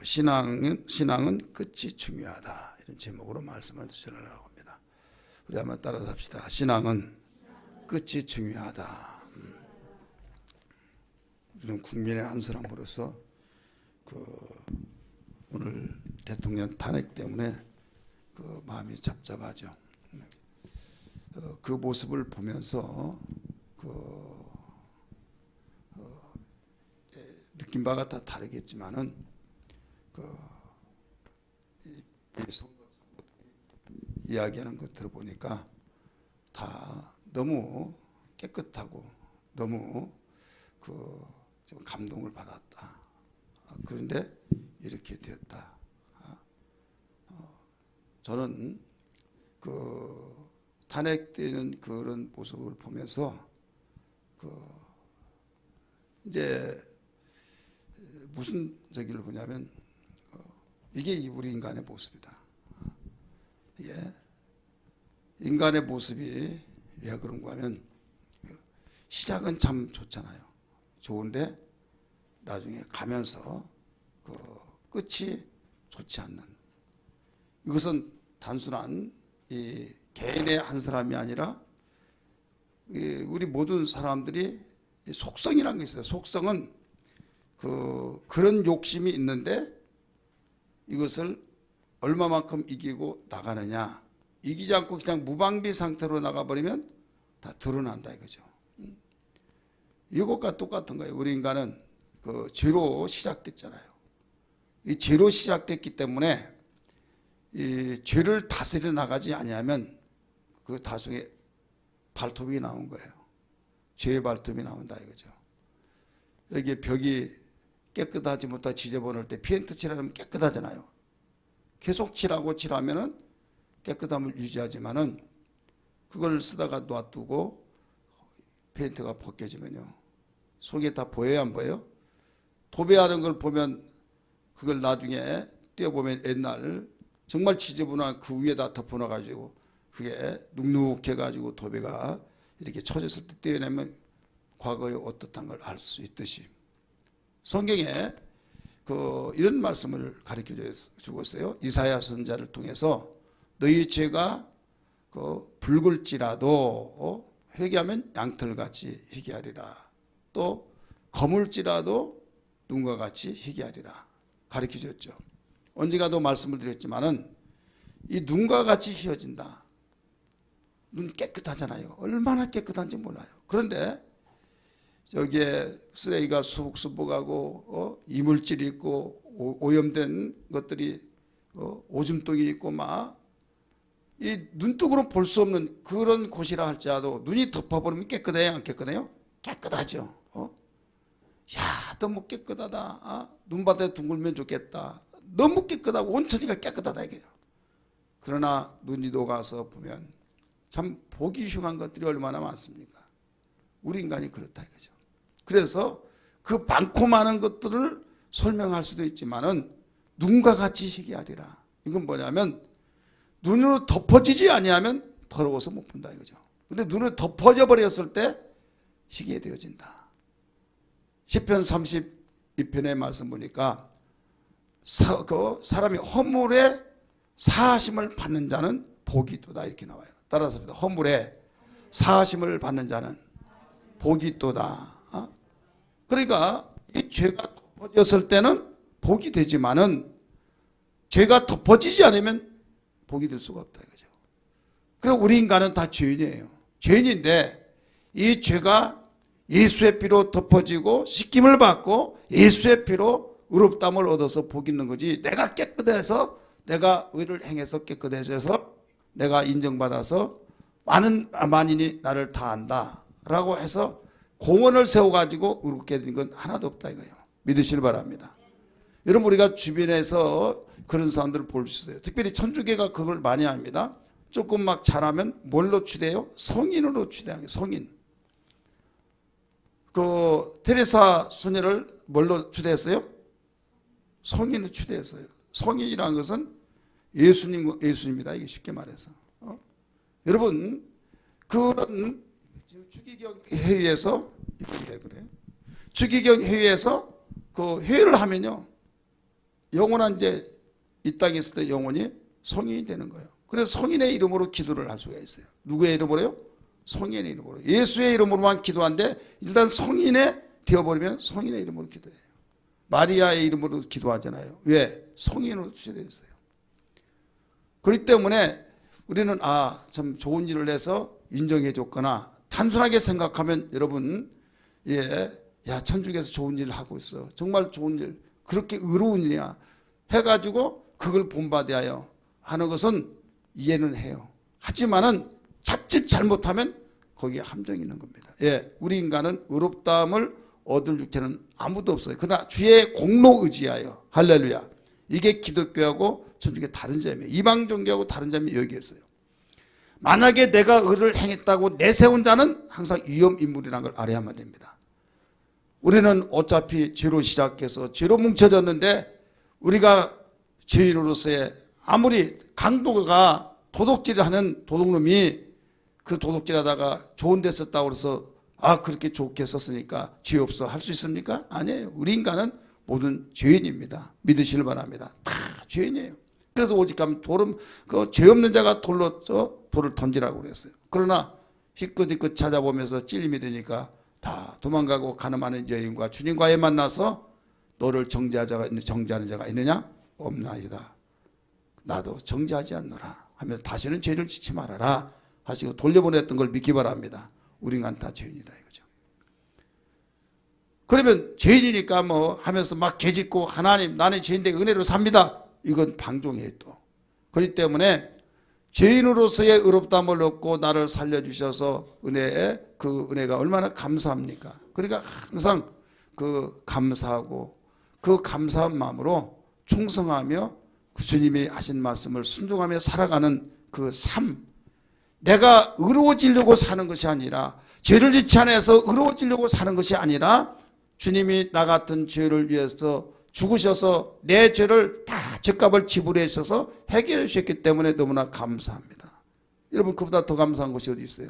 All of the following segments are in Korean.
신앙은 끝이 중요하다. 이런 제목으로 말씀을 전하려고 합니다. 우리 한번 따라서 합시다. 신앙은 끝이 중요하다. 이런 국민의 한 사람으로서 오늘 대통령 탄핵 때문에 마음이 잡잡하죠. 그 모습을 보면서 느낀 바가 다 다르겠지만은 이야기하는 것 들어보니까 다 너무 깨끗하고 너무 좀 감동을 받았다. 그런데 이렇게 되었다. 저는 탄핵되는 그런 모습을 보면서 이제 무슨 저기를 보냐면 이게 우리 인간의 모습이다. 예. 인간의 모습이 왜 그런가 하면 시작은 참 좋잖아요. 좋은데 나중에 가면서 끝이 좋지 않는, 이것은 단순한 이 개인의 한 사람이 아니라 우리 모든 사람들이 속성이라는 게 있어요. 속성은 그런 욕심이 있는데 이것을 얼마만큼 이기고 나가느냐. 이기지 않고 그냥 무방비 상태로 나가버리면 다 드러난다 이거죠. 이것과 똑같은 거예요. 우리 인간은 죄로 시작됐잖아요. 이 죄로 시작됐기 때문에 이 죄를 다스려 나가지 아니하면 그 다중에 발톱이 나온 거예요. 죄의 발톱이 나온다 이거죠. 여기 벽이 깨끗하지 못하고 지저분할 때 페인트 칠하면 깨끗하잖아요. 계속 칠하면은 깨끗함을 유지하지만은 그걸 쓰다가 놔두고 페인트가 벗겨지면요, 속에 다 보여요, 안 보여요? 도배하는 걸 보면 그걸 나중에 떼어보면 옛날 정말 지저분한 그 위에다 덮어놔가지고 그게 눅눅해가지고 도배가 이렇게 쳐졌을 때 떼어내면 과거에 어떻단 걸 알 수 있듯이 성경에 이런 말씀을 가르쳐 주고 있어요. 이사야 선지자를 통해서 너희 죄가 붉을지라도 회개하면 양털같이 희귀하리라. 또 거물지라도 눈과 같이 희귀하리라. 가르쳐 줬죠. 언젠가도 말씀을 드렸지만은 이 눈과 같이 희어진다. 눈 깨끗하잖아요. 얼마나 깨끗한지 몰라요. 그런데 여기에 쓰레기가 수북수북하고 이물질이 있고 오염된 것들이 오줌독이 있고 막 이 눈뜨고로 볼 수 없는 그런 곳이라 할지라도 눈이 덮어버리면 깨끗해요, 안 깨끗해요? 깨끗하죠. 야, 너무 깨끗하다. 눈밭에 둥글면 좋겠다. 너무 깨끗하고 온 처지가 깨끗하다 이게요. 그러나 눈이 녹아서 보면 참 보기 흉한 것들이 얼마나 많습니까? 우리 인간이 그렇다 이거죠. 그래서 그 많고 많은 것들을 설명할 수도 있지만은 눈과 같이 희귀하리라. 이건 뭐냐면 눈으로 덮어지지 아니하면 더러워서 못 본다 이거죠. 근데 눈을 덮어져 버렸을 때 희귀해져진다. 시편 32편의 말씀 보니까 사람이 허물에 사하심을 받는 자는 복이 있도다 이렇게 나와요. 따라서 허물에 사하심을 받는 자는 복이 있도다. 그러니까 이 죄가 덮어졌을 때는 복이 되지만은 죄가 덮어지지 않으면 복이 될 수가 없다 이거죠. 그리고 우리 인간은 다 죄인이에요. 죄인인데 이 죄가 예수의 피로 덮어지고 씻김을 받고 예수의 피로 의롭다함을 얻어서 복이 있는 거지, 내가 깨끗해서 내가 의를 행해서 깨끗해져서 내가 인정받아서 많은 만인이 나를 다 안다 라고 해서 공원을 세워가지고 의롭게 된 건 하나도 없다 이거예요. 믿으시길 바랍니다. 여러분, 우리가 주변에서 그런 사람들을 볼 수 있어요. 특별히 천주교가 그걸 많이 합니다. 조금 막 잘하면 뭘로 추대해요? 성인으로 추대하는 거예요. 성인. 테레사 소녀를 뭘로 추대했어요? 성인으로 추대했어요. 성인이라는 것은 예수님이다. 이게 쉽게 말해서. 여러분, 그런 추기경 회의에서 그래. 추기경 회의에서 그 회의를 하면요, 영원한 이제 이 땅에 있을 때 영원히 성인이 되는 거예요. 그래서 성인의 이름으로 기도를 할 수가 있어요. 누구의 이름으로요? 성인의 이름으로. 예수의 이름으로만 기도하는데 일단 성인에 되어버리면 성인의 이름으로 기도해요. 마리아의 이름으로 기도하잖아요. 왜? 성인으로 주셔졌어요. 그렇기 때문에 우리는 참 좋은 일을 해서 인정해 줬거나 단순하게 생각하면 여러분 야 천주교에서 좋은 일을 하고 있어. 정말 좋은 일. 그렇게 의로운 일이야. 해가지고 그걸 본받아야 하는 것은 이해는 해요. 하지만은 자칫 잘못하면 거기에 함정이 있는 겁니다. 우리 인간은 의롭다함을 얻을 육체는 아무도 없어요. 그러나 주의 공로 의지하여 할렐루야. 이게 기독교하고 천주교 다른 점이에요. 이방 종교하고 다른 점이 여기에 있어요. 만약에 내가 의를 행했다고 내세운 자는 항상 위험인물이라는 걸 알아야만 됩니다. 우리는 어차피 죄로 시작해서 죄로 뭉쳐졌는데 우리가 죄인으로서의 아무리 강도가 도둑질을 하는 도둑놈이 그 도둑질하다가 좋은 데 썼다고 그래서 그렇게 좋게 썼으니까 죄 없어 할 수 있습니까? 아니에요. 우리 인간은 모든 죄인입니다. 믿으시길 바랍니다. 다 죄인이에요. 그래서 오직하면 죄 없는 자가 돌을 던지라고 그랬어요. 그러나 희끗희끗 찾아보면서 찔림이 되니까 다 도망가고 가늠하는 여인과 주님과의 만나서 너를 정죄하는 자가 있느냐? 없나이다. 나도 정죄하지 않노라 하면서 다시는 죄를 짓지 말아라 하시고 돌려보냈던 걸 믿기 바랍니다. 우리 인간 다 죄인이다 이거죠. 그러면 죄인이니까 하면서 막 죄짓고 하나님 나는 죄인데 은혜로 삽니다. 이건 방종이에요 또. 그렇기 때문에 죄인으로서의 의롭다함을 얻고 나를 살려주셔서 그 은혜가 얼마나 감사합니까? 그러니까 항상 감사하고 그 감사한 마음으로 충성하며 그 주님이 하신 말씀을 순종하며 살아가는 그 삶. 내가 의로워지려고 사는 것이 아니라 죄를 짓지 않아서 의로워지려고 사는 것이 아니라 주님이 나 같은 죄를 위해서 죽으셔서 내 죄를 다 죄값을 지불해 주셔서 해결해 주셨기 때문에 너무나 감사합니다. 여러분 그보다 더 감사한 것이 어디 있어요?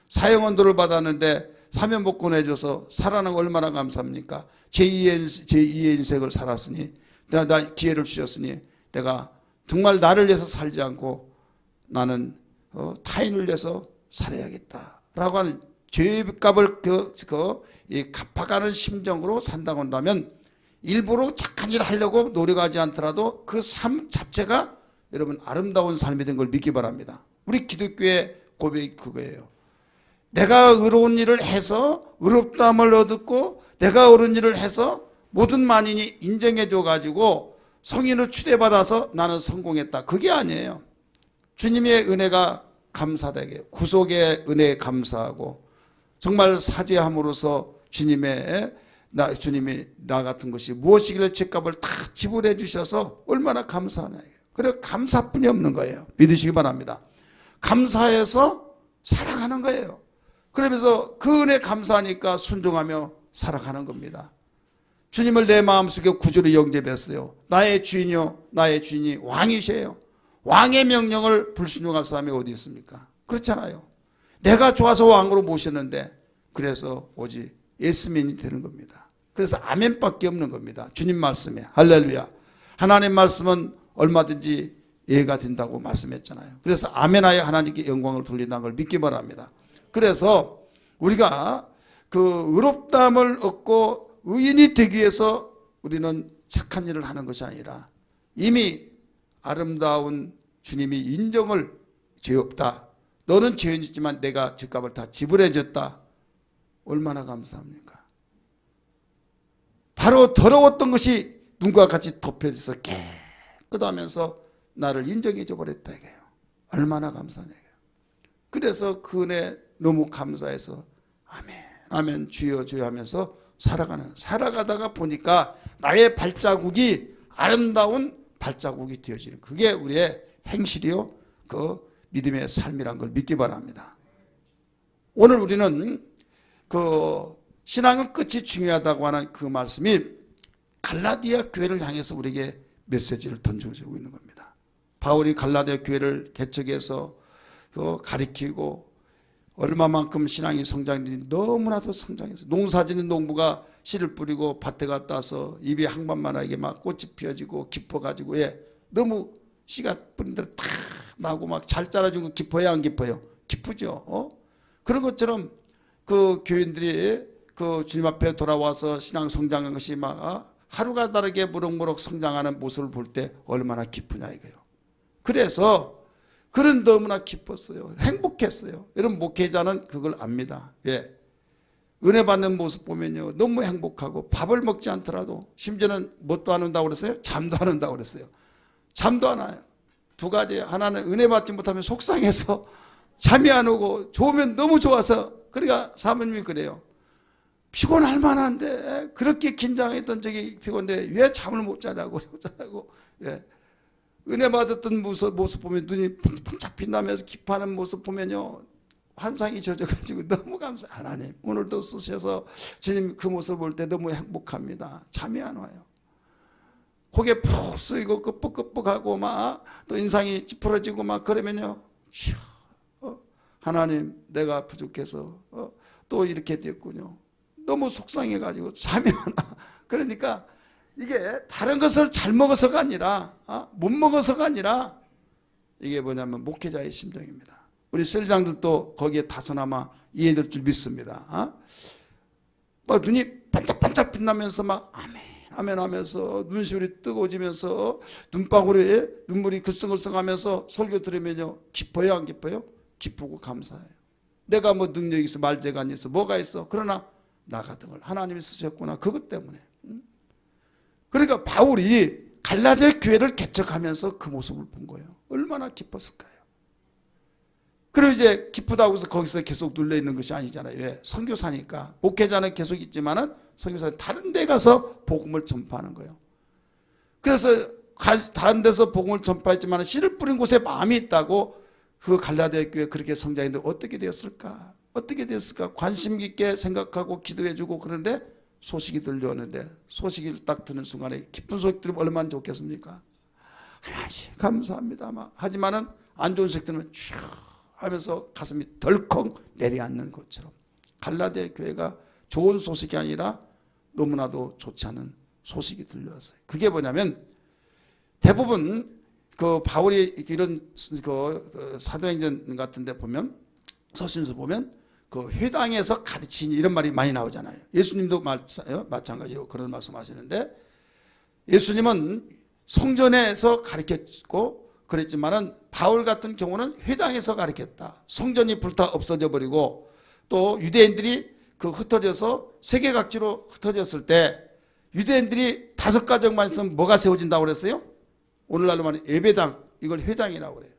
사형언도를 받았는데 사면복권해 줘서 살아난 거 얼마나 감사합니까? 제2의 인생을 살았으니 나 기회를 주셨으니 내가 정말 나를 위해서 살지 않고 나는 타인을 위해서 살아야겠다라고 하는 죄값을 갚아가는 심정으로 산다고 한다면 일부러 착한 일을 하려고 노력하지 않더라도 그 삶 자체가 여러분 아름다운 삶이 된 걸 믿기 바랍니다. 우리 기독교의 고백이 그거예요. 내가 의로운 일을 해서 의롭다함을 얻고 내가 옳은 일을 해서 모든 만인이 인정해 줘가지고 성인으로 추대받아서 나는 성공했다. 그게 아니에요. 주님의 은혜가 감사되게 구속의 은혜에 감사하고 정말 사죄함으로써 주님이 나 같은 것이 무엇이길래 죄값을 다 지불해 주셔서 얼마나 감사하냐. 그래 감사뿐이 없는 거예요. 믿으시기 바랍니다. 감사해서 살아가는 거예요. 그러면서 그 은혜 감사하니까 순종하며 살아가는 겁니다. 주님을 내 마음속에 구주로 영접했어요. 나의 주인이요 나의 주인이 왕이셔요. 왕의 명령을 불순종할 사람이 어디 있습니까? 그렇잖아요. 내가 좋아서 왕으로 모셨는데 그래서 오직 예스맨이 되는 겁니다. 그래서 아멘밖에 없는 겁니다. 주님 말씀에 할렐루야. 하나님 말씀은 얼마든지 예가 된다고 말씀했잖아요. 그래서 아멘하여 하나님께 영광을 돌린다는 걸 믿기 바랍니다. 그래서 우리가 그 의롭다함을 얻고 의인이 되기 위해서 우리는 착한 일을 하는 것이 아니라 이미 아름다운 주님이 인정을 죄 없다. 너는 죄인이지만 내가 죄값을 다 지불해 줬다. 얼마나 감사합니까? 바로 더러웠던 것이 눈과 같이 덮여져서 깨끗하면서 나를 인정해 줘 버렸다 이거예요. 얼마나 감사하냐. 그래서 그 은혜 너무 감사해서 아멘 아멘 주여 주여 하면서 살아가다가 보니까 나의 발자국이 아름다운 발자국이 되어지는 그게 우리의 행실이요 그 믿음의 삶이란 걸 믿기 바랍니다. 오늘 우리는 그 신앙의 끝이 중요하다고 하는 그 말씀이 갈라디아 교회를 향해서 우리에게 메시지를 던져주고 있는 겁니다. 바울이 갈라디아 교회를 개척해서 가리키고 얼마만큼 신앙이 성장했는지 너무나도 성장했어요. 농사짓는 농부가 씨를 뿌리고 밭에 갔다 와서 입이 항반만하게 막 꽃이 피어지고 깊어가지고 너무 씨가 뿌린 대로 탁 나고 막 잘 자라준 거 깊어요, 안 깊어요? 기쁘죠. 그런 것처럼 그 교인들이 그 주님 앞에 돌아와서 신앙 성장한 것이 막 하루가 다르게 무럭무럭 성장하는 모습을 볼 때 얼마나 기쁘냐 이거예요. 그래서 그런 너무나 기뻤어요. 행복했어요. 여러분 목회자는 그걸 압니다. 왜? 은혜 받는 모습 보면요 너무 행복하고 밥을 먹지 않더라도 심지어는 뭣도 안 한다고 그랬어요? 잠도 안 한다고 그랬어요. 잠도 안 와요. 두 가지. 하나는 은혜 받지 못하면 속상해서 잠이 안 오고 좋으면 너무 좋아서 그러니까 사모님이 그래요. 피곤할 만한데 그렇게 긴장했던 적이 피곤한데 왜 잠을 못 자냐고 예. 은혜 받았던 모습 보면 눈이 반짝 빛나면서 기뻐하는 모습 보면요 환상이 젖어가지고 너무 감사해요. 하나님 오늘도 쓰셔서 주님 그 모습 볼 때 너무 행복합니다. 잠이 안 와요. 고개 푹 쓰이고 끄뻑끄뻑하고 막 또 인상이 찌푸러지고 막 그러면요 하나님 내가 부족해서 또 이렇게 됐군요. 너무 속상해가지고 잠이 안 와. 그러니까 이게 다른 것을 잘 먹어서가 아니라 못 먹어서가 아니라 이게 뭐냐면 목회자의 심정입니다. 우리 셀장들도 거기에 다소나마 이해될 줄 믿습니다. 막 눈이 반짝반짝 빛나면서 막 아멘 아멘 하면서 눈시울이 뜨거워지면서 눈방울에 눈물이 글썽글썽하면서 설교 들으면요 기뻐요 안 기뻐요? 기쁘고 감사해요. 내가 뭐 능력이 있어 말재간이 있어 뭐가 있어 그러나 나 같은 걸 하나님이 쓰셨구나 그것 때문에. 그러니까 바울이 갈라디아 교회를 개척하면서 그 모습을 본 거예요. 얼마나 기뻤을까요? 그리고 이제 기쁘다고 해서 거기서 계속 눌려있는 것이 아니잖아요. 왜? 선교사니까. 목회자는 계속 있지만은 선교사는 다른 데 가서 복음을 전파하는 거예요. 그래서 다른 데서 복음을 전파했지만 씨를 뿌린 곳에 마음이 있다고 그 갈라디아 교회 그렇게 성장했는데 어떻게 되었을까? 어떻게 됐을까? 관심 깊게 생각하고 기도해주고 그런데 소식이 들려오는데 소식을 딱 듣는 순간에 기쁜 소식 들으면 얼마나 좋겠습니까? 하나님 감사합니다. 막 하지만은 안 좋은 소식 들으면 쭉 하면서 가슴이 덜컥 내려앉는 것처럼 갈라디아 교회가 좋은 소식이 아니라 너무나도 좋지 않은 소식이 들려왔어요. 그게 뭐냐면 대부분 그 바울이 이런 그 사도행전 같은데 보면 서신서 보면 그 회당에서 가르치니 이런 말이 많이 나오잖아요. 예수님도 마찬가지로 그런 말씀하시는데 예수님은 성전에서 가르쳤고 그랬지만은 바울 같은 경우는 회당에서 가르쳤다. 성전이 불타 없어져 버리고 또 유대인들이 그 흩어져서 세계 각지로 흩어졌을 때 유대인들이 5가정만 있으면 뭐가 세워진다고 그랬어요? 오늘날로 말하면 예배당 이걸 회당이라고 그래요.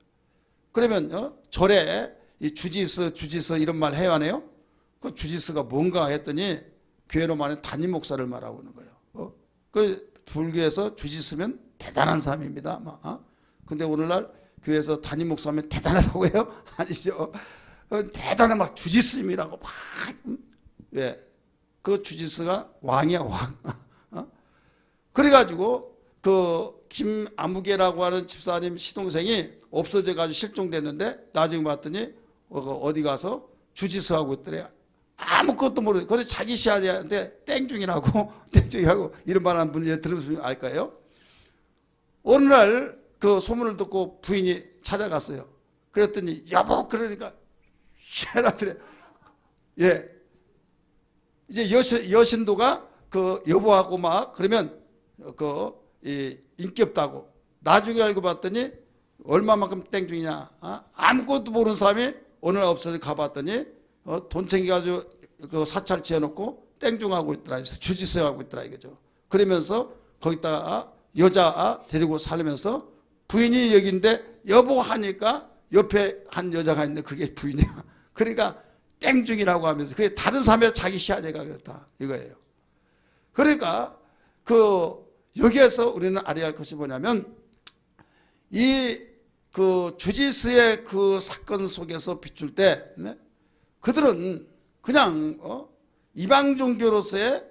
그러면 절에 이 주지스 이런 말 해야 하네요. 그 주지스가 뭔가 했더니 교회로 말하는 담임 목사를 말하고 있는 거예요. 그 불교에서 주지스면 대단한 사람입니다. 근데 오늘날 교회에서 담임 목사면 대단하다고 해요? 아니죠. 대단한 막 주지스입니다고 막 왜? 그 주지스가 왕이야 왕. 그래가지고 그 김아무개라고 하는 집사님 시동생이 없어져가지고 실종됐는데 나중에 봤더니 어디 가서 주지스하고 있더래요. 아무것도 모르고 그래서 자기 시아들한테 땡중이라고 땡중이라고 이런 말 하는 분이 들으시면 알까요? 어느 날 그 소문을 듣고 부인이 찾아갔어요. 그랬더니 여보 그러니까 시아들에 이제 여신도가 그 여보하고 막 그러면 인기 없다고 나중에 알고 봤더니 얼마만큼 땡중이냐 아무것도 모르는 사람이 오늘 없어져 가봤더니 돈 챙겨가지고 그 사찰 지어놓고 땡중하고 있더라 주지스하고 있더라 이거죠. 그러면서 거기다가 여자 데리고 살면서 부인이 여기인데 여보 하니까 옆에 한 여자가 있는데 그게 부인이야. 그러니까 땡중이라고 하면서 그게 다른 사람의 자기 시아제가 그렇다 이거예요. 그러니까 여기에서 우리는 알아야 할 것이 뭐냐면 그 주지스의 그 사건 속에서 비출 때 그들은 그냥 이방 종교로서의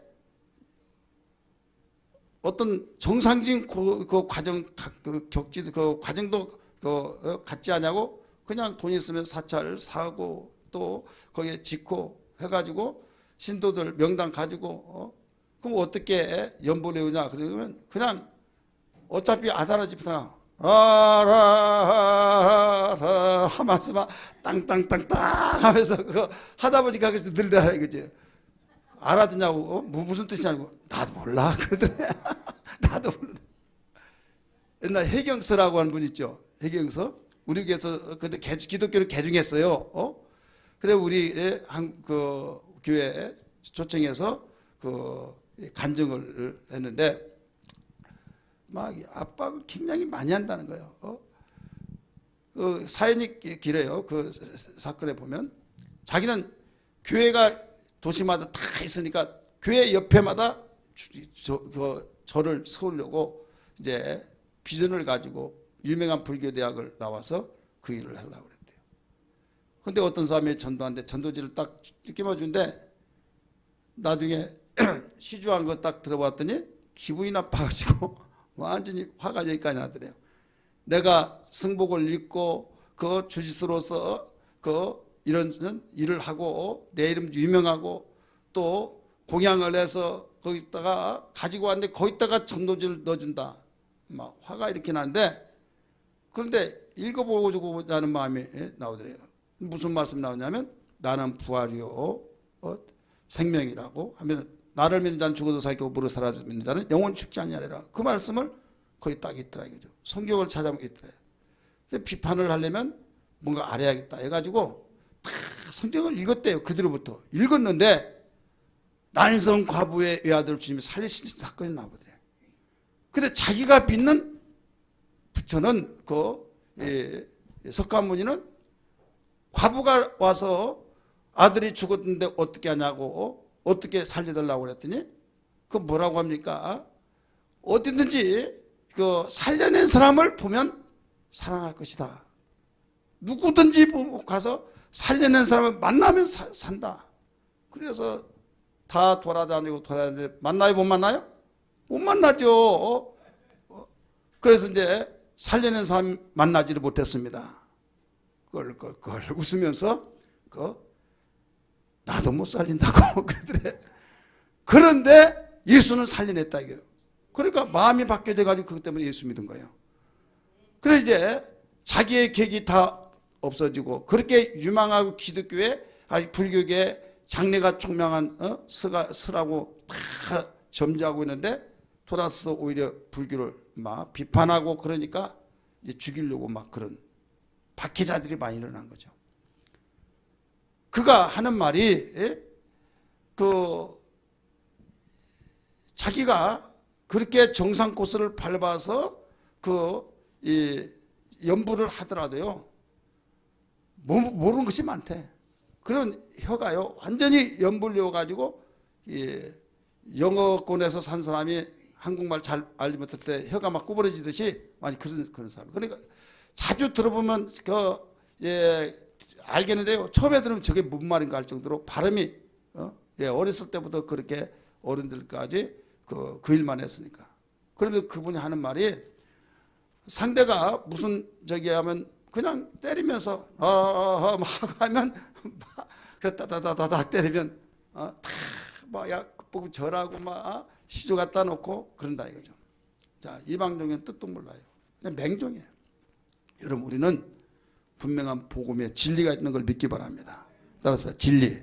어떤 정상적인 그 과정 그 과정도 갖지 않냐고 그냥 돈 있으면 사찰 사고 또 거기에 짓고 해가지고 신도들 명단 가지고 그럼 어떻게 연보를 외우냐? 그러면 그냥 어차피 아다라지부터 아라라 하면서 막 땅땅땅땅 하면서 그거 하다 보니까 그래서 늘더라 이거지. 알아듣냐고 무슨 뜻이냐고 나도 몰라 그러더래. 나도 몰라. 옛날 해경서라고 하는 분 있죠. 해경서 우리 교회에서 근데 기독교를 개중했어요. 그래 우리 그 교회에 초청해서 그 간증을 했는데 막 압박을 굉장히 많이 한다는 거예요. 그 사연이 길어요. 그 사건에 보면 자기는 교회가 도시마다 다 있으니까 교회 옆에마다 절을 세우려고 이제 비전을 가지고 유명한 불교 대학을 나와서 그 일을 하려고 그랬대요. 근데 어떤 사람이 전도한데 전도지를 딱 끼워준데 나중에 시주한 거 딱 들어봤더니 기분이 나빠가지고 완전히 화가 여기까지 나더래요. 내가 승복을 입고 그 주짓수로서 그 이런 일을 하고 내 이름 유명하고 또 공양을 해서 거기다가 가지고 왔는데 거기다가 전도지를 넣어준다. 막 화가 이렇게 나는데 그런데 읽어보고자 는 마음이 나오더래요. 무슨 말씀 나오냐면 나는 부활이요 생명이라고 하면 나를 믿는 자는 죽어도 살고 부르 살아서 믿는 자는 영원히 죽지 아니하리라. 그 말씀을 거기 딱 있더라 이거죠. 성경을 찾아보면 있더라. 비판을 하려면 뭔가 알아야겠다 해가지고 다 성경을 읽었대요. 그대로부터 읽었는데 난성 과부의 외아들 주님이 살리신 사건이 나오더래요. 근데 자기가 믿는 부처는 석가모니는 과부가 와서 아들이 죽었는데 어떻게 하냐고 어떻게 살려달라고 그랬더니 그 뭐라고 합니까? 어디든지 그 살려낸 사람을 보면 살아날 것이다. 누구든지 가서 살려낸 사람을 만나면 산다. 그래서 다 돌아다니고 만나요 못 만나요? 못 만나죠. 그래서 이제 살려낸 사람 만나지를 못했습니다. 그걸 웃으면서 나도 못 살린다고 그러더래. 그런데 예수는 살려냈다 이거예요. 그러니까 마음이 바뀌어져 가지고 그것 때문에 예수 믿은 거예요. 그래서 이제 자기의 객이 다 없어지고 그렇게 유망하고 기독교에 불교계 장래가 촉명한 스라고 다 점지하고 있는데 돌아서 오히려 불교를 막 비판하고 그러니까 이제 죽이려고 막 그런 박해자들이 많이 일어난 거죠. 그가 하는 말이 자기가 그렇게 정상 코스를 밟아서 연부를 하더라도요 모르는 것이 많대. 그런 혀가요 완전히 연불려 가지고 영어권에서 산 사람이 한국말 잘 알지 못할 때 혀가 막 구부러지듯이 많이 그런 사람. 그러니까 자주 들어보면 알겠는데요. 처음에 들으면 저게 무슨 말인가 할 정도로 발음이 어렸을 때부터 그렇게 어른들까지 그 일만 했으니까. 그러면 그분이 하는 말이 상대가 무슨 하면 그냥 때리면서 막 하면 따다다다다 때리면 막 보고 절하고 막 시조 갖다 놓고 그런다 이거죠. 자, 이방종에는 뜻도 몰라요. 그냥 맹종이에요. 여러분 우리는 분명한 복음에 진리가 있는 걸 믿기 바랍니다. 따라서 진리.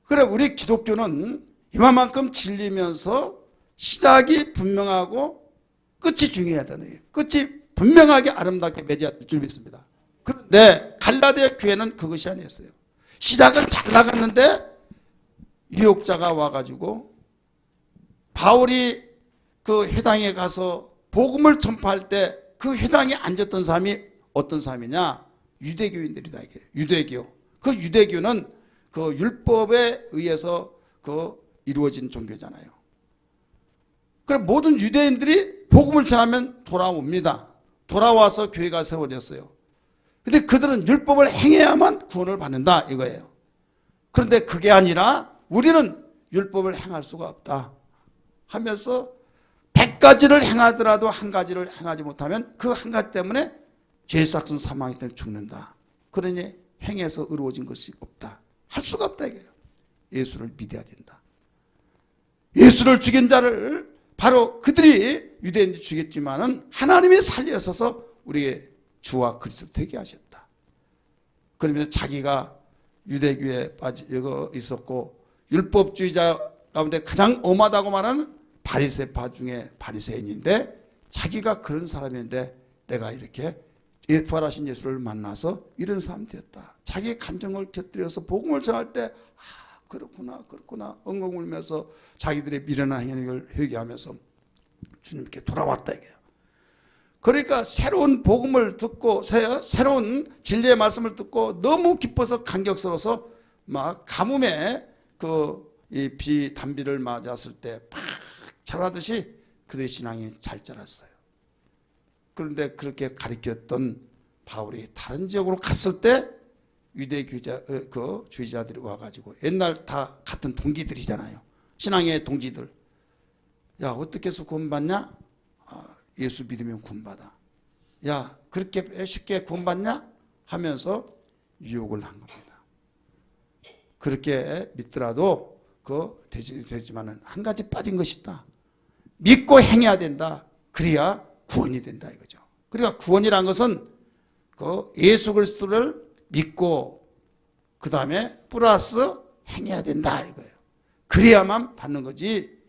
그래 우리 기독교는 이만큼 진리면서 시작이 분명하고 끝이 중요해야 되는 거예요. 끝이 분명하게 아름답게 맺어야 될 줄 믿습니다. 그런데 갈라디아 교회는 그것이 아니었어요. 시작은 잘 나갔는데 유혹자가 와가지고 바울이 그 회당에 가서 복음을 전파할 때 그 회당에 앉았던 사람이 어떤 사람이냐? 유대교인들이다 이게. 유대교. 그 유대교는 그 율법에 의해서 이루어진 종교잖아요. 그럼 모든 유대인들이 복음을 전하면 돌아옵니다. 돌아와서 교회가 세워졌어요. 근데 그들은 율법을 행해야만 구원을 받는다 이거예요. 그런데 그게 아니라 우리는 율법을 행할 수가 없다 하면서 100가지를 행하더라도 한 가지를 행하지 못하면 그 한 가지 때문에 죄 삭은 사망이 때문에 죽는다. 그러니 행해서 이루어진 것이 없다. 할 수가 없다 이거예요. 예수를 믿어야 된다. 예수를 죽인 자를 바로 그들이 유대인들이 죽였지만은 하나님이 살려서서 우리의 주와 그리스도 되게 하셨다. 그러면서 자기가 유대교에 빠져 있었고 율법주의자 가운데 가장 엄하다고 말하는 바리새파 중에 바리새인인데 자기가 그런 사람인데 내가 이렇게 부활하신 예수를 만나서 이런 사람이 되었다. 자기의 간정을 곁들여서 복음을 전할 때 그렇구나 엉엉 울면서 자기들의 미련한 행위를 회개하면서 주님께 돌아왔다 이게요. 그러니까 새로운 복음을 듣고 새로운 진리의 말씀을 듣고 너무 기뻐서 감격스러워서 막 가뭄에 이 비 단비를 맞았을 때 팍 자라듯이 그들의 신앙이 잘 자랐어요. 그런데 그렇게 가르쳤던 바울이 다른 지역으로 갔을 때 주의자들이 와가지고 옛날 다 같은 동기들이잖아요. 신앙의 동지들. 야 어떻게 해서 구원받냐? 예수 믿으면 구원받아. 야 그렇게 쉽게 구원받냐? 하면서 유혹을 한 겁니다. 그렇게 믿더라도 되지만은 한 가지 빠진 것이 있다. 믿고 행해야 된다. 그래야 구원이 된다 이거죠. 그러니까 구원이란 것은 예수 그리스도를 믿고 그 다음에 플러스 행해야 된다 이거예요. 그래야만 받는 거지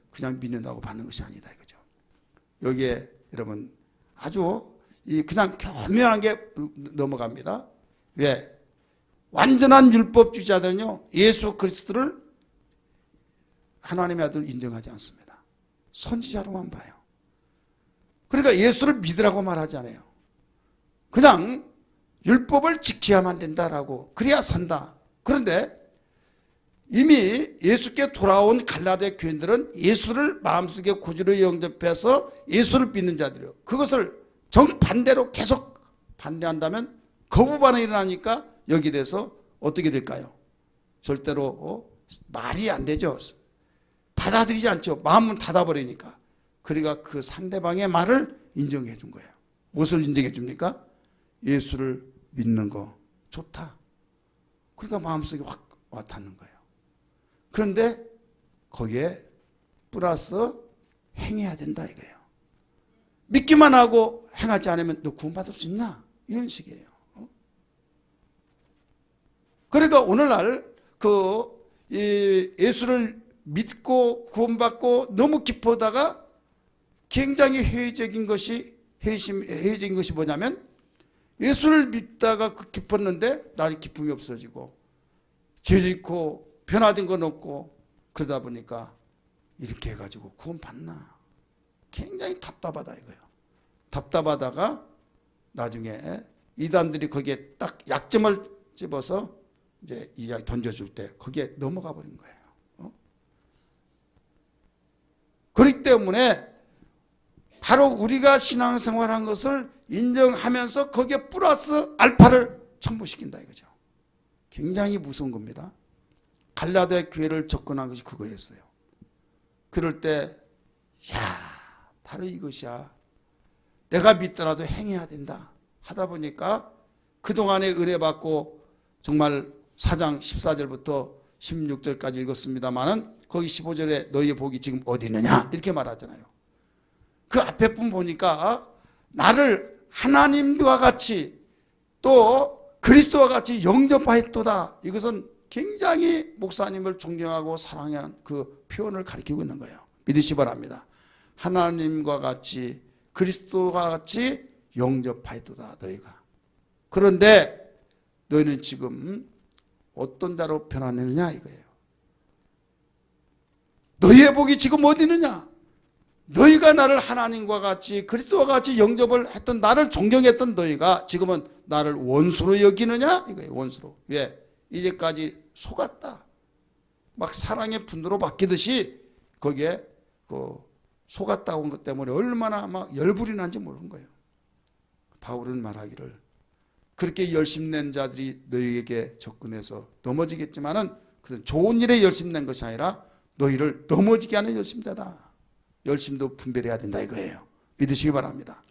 그냥 믿는다고 받는 것이 아니다 이거죠. 여기에 여러분 아주 그냥 교묘하게 넘어갑니다. 왜? 완전한 율법주의자들은요 예수 그리스도를 하나님의 아들 인정하지 않습니다. 선지자로만 봐요. 그러니까 예수를 믿으라고 말하지 않아요. 그냥 율법을 지켜야만 된다라고 그래야 산다. 그런데 이미 예수께 돌아온 갈라디아 교인들은 예수를 마음속에 구주로 영접해서 예수를 믿는 자들이요. 그것을 정반대로 계속 반대한다면 거부 반응이 일어나니까 여기에 대해서 어떻게 될까요? 절대로 말이 안 되죠. 받아들이지 않죠. 마음은 닫아버리니까. 그러니까 그 상대방의 말을 인정해 준 거예요. 무엇을 인정해 줍니까? 예수를 믿는 거 좋다. 그러니까 마음속에 확 와닿는 거예요. 그런데 거기에 플러스 행해야 된다 이거예요. 믿기만 하고 행하지 않으면 너 구원받을 수 있냐? 이런 식이에요. 그러니까 오늘날 예수를 믿고 구원받고 너무 기뻐하다가 굉장히 회의적인 것이 뭐냐면 예수를 믿다가 기뻤는데 나의 기쁨이 없어지고 죄 짓고 변화된 건 없고 그러다 보니까 이렇게 해가지고 구원받나 굉장히 답답하다 이거예요. 답답하다가 나중에 이단들이 거기에 딱 약점을 집어서 이제 이야기 던져줄 때 거기에 넘어가 버린 거예요. 그렇기 때문에 바로 우리가 신앙생활한 것을 인정하면서 거기에 플러스 알파를 첨부시킨다 이거죠. 굉장히 무서운 겁니다. 갈라디아 교회를 접근한 것이 그거였어요. 그럴 때 바로 이것이야. 내가 믿더라도 행해야 된다 하다 보니까 그동안에 은혜 받고 정말 4장 14절부터 16절까지 읽었습니다마는 거기 15절에 너희의 복이 지금 어디 있느냐 이렇게 말하잖아요. 그 앞에 분 보니까 나를 하나님과 같이 또 그리스도와 같이 영접하였도다. 이것은 굉장히 목사님을 존경하고 사랑한 그 표현을 가리키고 있는 거예요. 믿으시 바랍니다. 하나님과 같이 그리스도와 같이 영접하였도다 너희가. 그런데 너희는 지금 어떤 자로 변화되느냐 이거예요. 너희의 복이 지금 어디 있느냐? 너희가 나를 하나님과 같이 그리스도와 같이 영접을 했던 나를 존경했던 너희가 지금은 나를 원수로 여기느냐 이거예요. 원수로. 왜? 이제까지 속았다. 막 사랑의 분노로 바뀌듯이 거기에 속았다고 한 것 때문에 얼마나 막 열불이 난지 모르는 거예요. 바울은 말하기를 그렇게 열심낸 자들이 너희에게 접근해서 넘어지겠지만은 그건 좋은 일에 열심낸 것이 아니라 너희를 넘어지게 하는 열심자다. 열심도 분별해야 된다 이거예요. 믿으시기 바랍니다.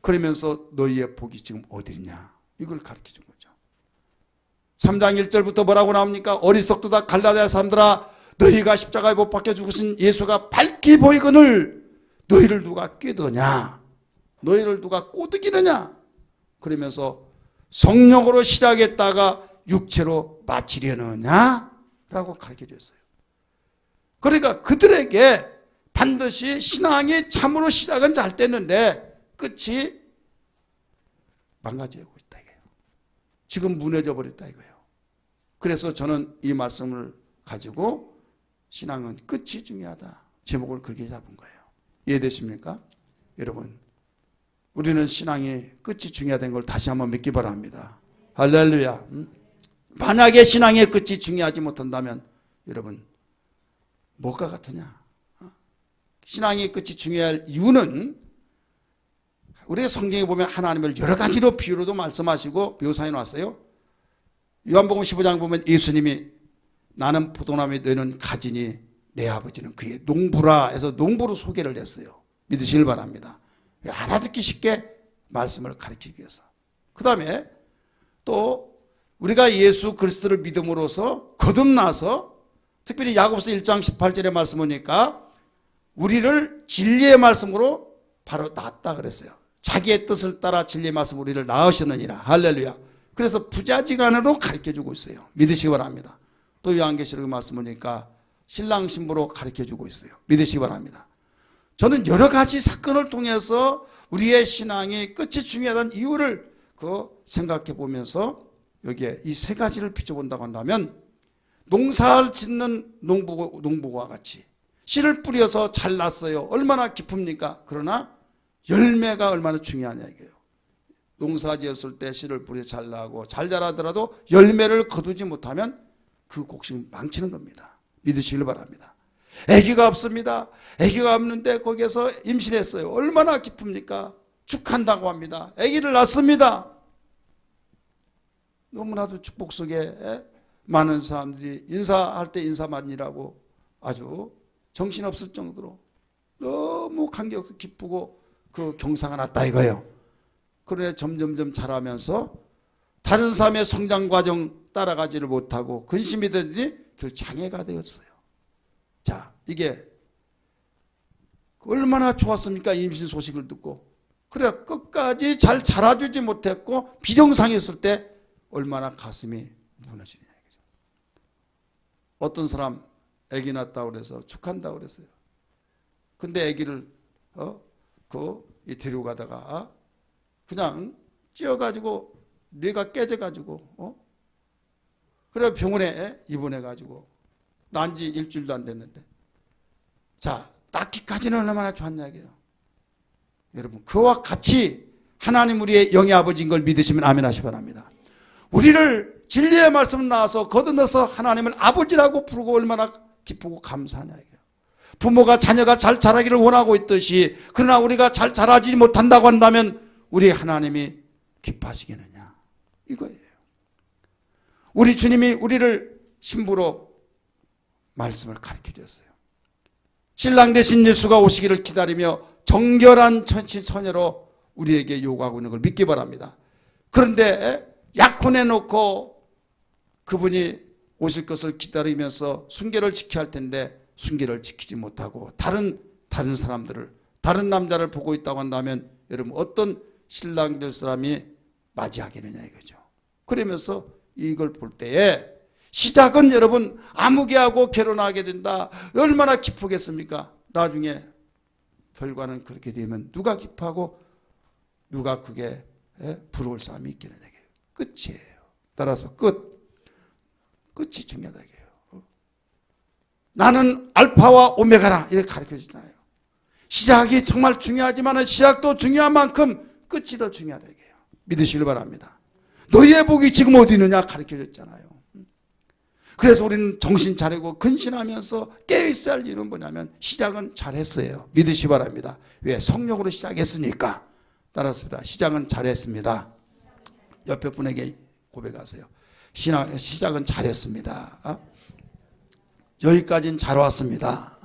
그러면서 너희의 복이 지금 어디 있냐 이걸 가르쳐 준 거죠. 3장 1절부터 뭐라고 나옵니까? 어리석도다 갈라디아 사람들아, 너희가 십자가에 못 박혀 죽으신 예수가 밝히 보이거늘 너희를 누가 꾀더냐? 너희를 누가 꼬드기느냐? 그러면서 성령으로 시작했다가 육체로 마치려느냐? 라고 가르쳐 줬어요. 그러니까 그들에게 반드시 신앙이 참으로 시작은 잘 됐는데 끝이 망가지고 있다 이거예요. 지금 무너져 버렸다 이거예요. 그래서 저는 이 말씀을 가지고 신앙은 끝이 중요하다, 제목을 그렇게 잡은 거예요. 이해되십니까? 여러분, 우리는 신앙이 끝이 중요하다는 걸 다시 한번 믿기 바랍니다. 할렐루야. 만약에 신앙의 끝이 중요하지 못한다면 여러분 뭐가 같으냐? 신앙의 끝이 중요할 이유는 우리 성경에 보면 하나님을 여러 가지로 비유로도 말씀하시고 묘사해 놨어요. 요한복음 15장 보면 예수님이 나는 포도나무에 너희는 가지니 내 아버지는 그의 농부라 해서 농부로 소개를 했어요. 믿으시길 바랍니다. 알아듣기 쉽게 말씀을 가르치기 위해서. 그 다음에 또 우리가 예수 그리스도를 믿음으로써 거듭나서 특별히 야고보서 1장 18절의 말씀 보니까 우리를 진리의 말씀으로 바로 낳았다 그랬어요. 자기의 뜻을 따라 진리의 말씀 우리를 낳으셨느니라. 할렐루야. 그래서 부자지간으로 가르쳐주고 있어요. 믿으시기 바랍니다. 또 요한계시록 말씀 보니까 신랑 신부로 가르쳐주고 있어요. 믿으시기 바랍니다. 저는 여러 가지 사건을 통해서 우리의 신앙이 끝이 중요하다는 이유를 생각해 보면서 여기에 이 세 가지를 비춰본다고 한다면 농사를 짓는 농부와 같이 씨를 뿌려서 잘 났어요. 얼마나 기쁩니까? 그러나 열매가 얼마나 중요하냐 이게요. 농사 지었을 때 씨를 뿌려 잘 나고 잘 자라더라도 열매를 거두지 못하면 그 곡식은 망치는 겁니다. 믿으시길 바랍니다. 아기가 없습니다. 아기가 없는데 거기에서 임신했어요. 얼마나 기쁩니까? 축한다고 합니다. 아기를 낳습니다. 너무나도 축복 속에 많은 사람들이 인사할 때 인사만이라고 아주 정신없을 정도로 너무 감격 기쁘고 그 경사가 났다 이거예요. 그러나 점점점 자라면서 다른 사람의 성장 과정 따라가지를 못하고 근심이 되더니 결국 장애가 되었어요. 자, 이게 얼마나 좋았습니까? 임신 소식을 듣고. 그래 끝까지 잘 자라주지 못했고 비정상이었을 때 얼마나 가슴이 무너지냐. 어떤 사람 아기 낳았다고 그래서 축한다고 그랬어요. 근데 아기를 데리고 가다가 그냥 찧어가지고 뇌가 깨져가지고 그래 병원에 입원해가지고 난 지 일주일도 안 됐는데 자 낳기까지는 얼마나 좋았냐 이게요. 여러분 그와 같이 하나님 우리의 영의 아버지인 걸 믿으시면 아멘 하시 바랍니다. 우리를 진리의 말씀 나와서 거듭나서 하나님을 아버지라고 부르고 얼마나 기쁘고 감사하냐 이게요. 부모가 자녀가 잘 자라기를 원하고 있듯이 그러나 우리가 잘 자라지 못한다고 한다면 우리 하나님이 기뻐하시겠느냐 이거예요. 우리 주님이 우리를 신부로 말씀을 가르쳐 주셨어요. 신랑 되신 예수가 오시기를 기다리며 정결한 처녀로 우리에게 요구하고 있는 걸 믿기 바랍니다. 그런데 약혼해 놓고 그분이 오실 것을 기다리면서 순결을 지켜야 할 텐데 순결을 지키지 못하고 다른 사람들을 다른 남자를 보고 있다고 한다면 여러분 어떤 신랑 될 사람이 맞이하겠느냐 이거죠. 그러면서 이걸 볼 때에 시작은 여러분 아무개하고 결혼하게 된다. 얼마나 기쁘겠습니까? 나중에 결과는 그렇게 되면 누가 기뻐하고 누가 그게 부러울 사람이 있겠느냐. 끝이에요. 따라서 끝이 중요하다 이게요. 나는 알파와 오메가라 이렇게 가르쳐 주잖아요. 시작이 정말 중요하지만 시작도 중요한 만큼 끝이 더 중요하다 이게요. 믿으시길 바랍니다. 너희의 복이 지금 어디 있느냐 가르쳐 줬잖아요. 그래서 우리는 정신 차리고 근신하면서 깨어있어야 할 이유는 뭐냐면 시작은 잘했어요. 믿으시기 바랍니다. 왜? 성령으로 시작했으니까. 따라서 시작은 잘했습니다. 옆에 분에게 고백하세요. 시작은 잘했습니다. 여기까지는 잘 왔습니다.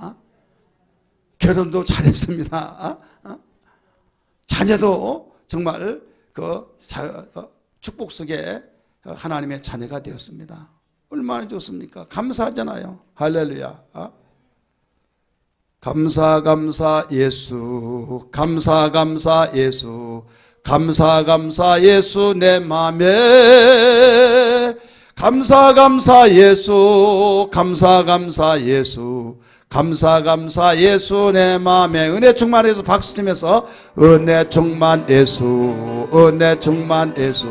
결혼도 잘했습니다. 자녀도 정말 축복 속에 하나님의 자녀가 되었습니다. 얼마나 좋습니까? 감사하잖아요. 할렐루야. 감사 감사 예수, 감사 감사 예수, 감사 감사 예수 내 맘에, 감사 감사 예수, 감사 감사 예수, 감사 감사 예수 내 맘에. 은혜 충만 예수 박수 치면서 은혜 충만 예수, 은혜 충만 예수,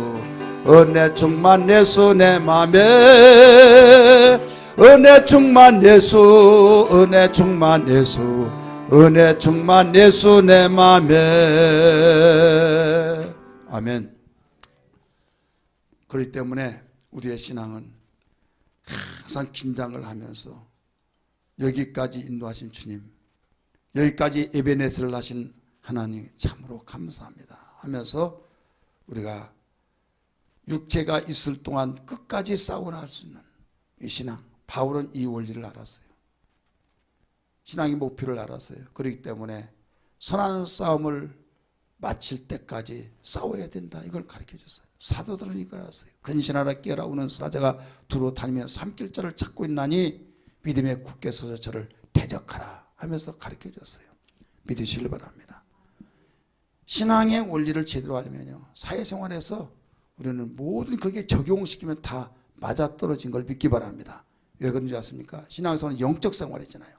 은혜 충만 예수 내 맘에, 은혜 충만 예수, 은혜 충만 예수, 은혜 충만 예수 내 맘에. 아멘. 그렇기 때문에 우리의 신앙은 항상 긴장을 하면서 여기까지 인도하신 주님, 여기까지 에베네스를 하신 하나님 참으로 감사합니다 하면서 우리가 육체가 있을 동안 끝까지 싸워나갈 수 있는 이 신앙, 바울은 이 원리를 알았어요. 신앙의 목표를 알았어요. 그렇기 때문에 선한 싸움을 마칠 때까지 싸워야 된다, 이걸 가르쳐줬어요. 사도들은 이걸 알았어요. 근신하라 깨어라 우는 사자가 두루 다니며 삼킬자를 찾고 있나니 믿음에 굳게 서서 저를 대적하라 하면서 가르쳐줬어요. 믿으시길 바랍니다. 신앙의 원리를 제대로 알면요, 사회생활에서 우리는 모든 거기에 적용시키면 다 맞아떨어진 걸 믿기 바랍니다. 왜 그런지 아십니까? 신앙생활은 영적 생활이잖아요.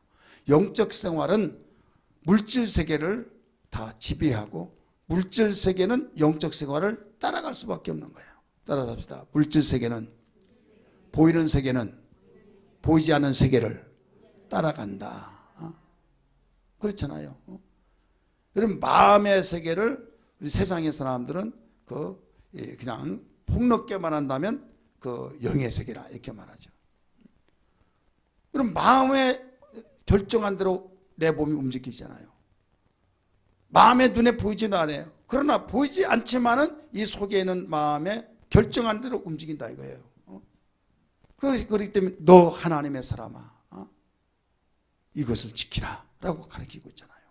영적 생활은 물질 세계를 다 지배하고 물질 세계는 영적 생활을 따라갈 수밖에 없는 거예요. 따라서 합시다. 물질 세계는, 보이는 세계는 보이지 않는 세계를 따라간다. 그렇잖아요. 여러분, 마음의 세계를 우리 세상의 사람들은 그냥 폭넓게 말한다면 그 영의 세계라 이렇게 말하죠. 그럼 마음에 결정한 대로 내 몸이 움직이잖아요. 마음의 눈에 보이지는 않아요. 그러나 보이지 않지만은 이 속에 있는 마음에 결정한 대로 움직인다 이거예요. 그렇기 때문에 너 하나님의 사람아, 이것을 지키라 라고 가르치고 있잖아요.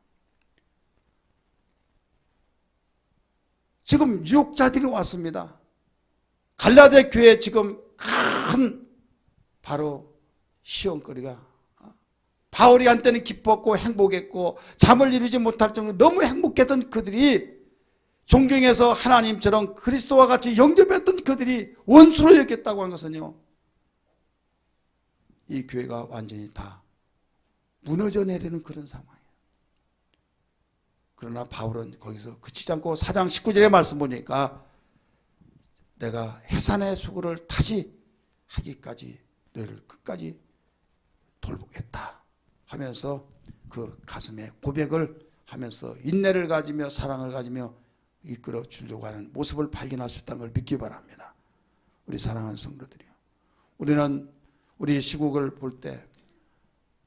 지금 유혹자들이 왔습니다. 갈라데 교회에 지금 큰 바로 시험거리가, 바울이 한때는 기뻤고 행복했고 잠을 이루지 못할 정도로 너무 행복했던 그들이, 존경해서 하나님처럼 그리스도와 같이 영접했던 그들이 원수로 여겼다고 한 것은요, 이 교회가 완전히 다 무너져 내리는 그런 상황이에요. 그러나 바울은 거기서 그치지 않고 4장 19절의 말씀 보니까 내가 해산의 수고를 다시 하기까지 너희를 끝까지 돌보겠다 하면서 그 가슴에 고백을 하면서 인내를 가지며 사랑을 가지며 이끌어 주려고 하는 모습을 발견할 수 있다는 걸 믿기 바랍니다. 우리 사랑하는 성도들이요, 우리는 우리 시국을 볼 때,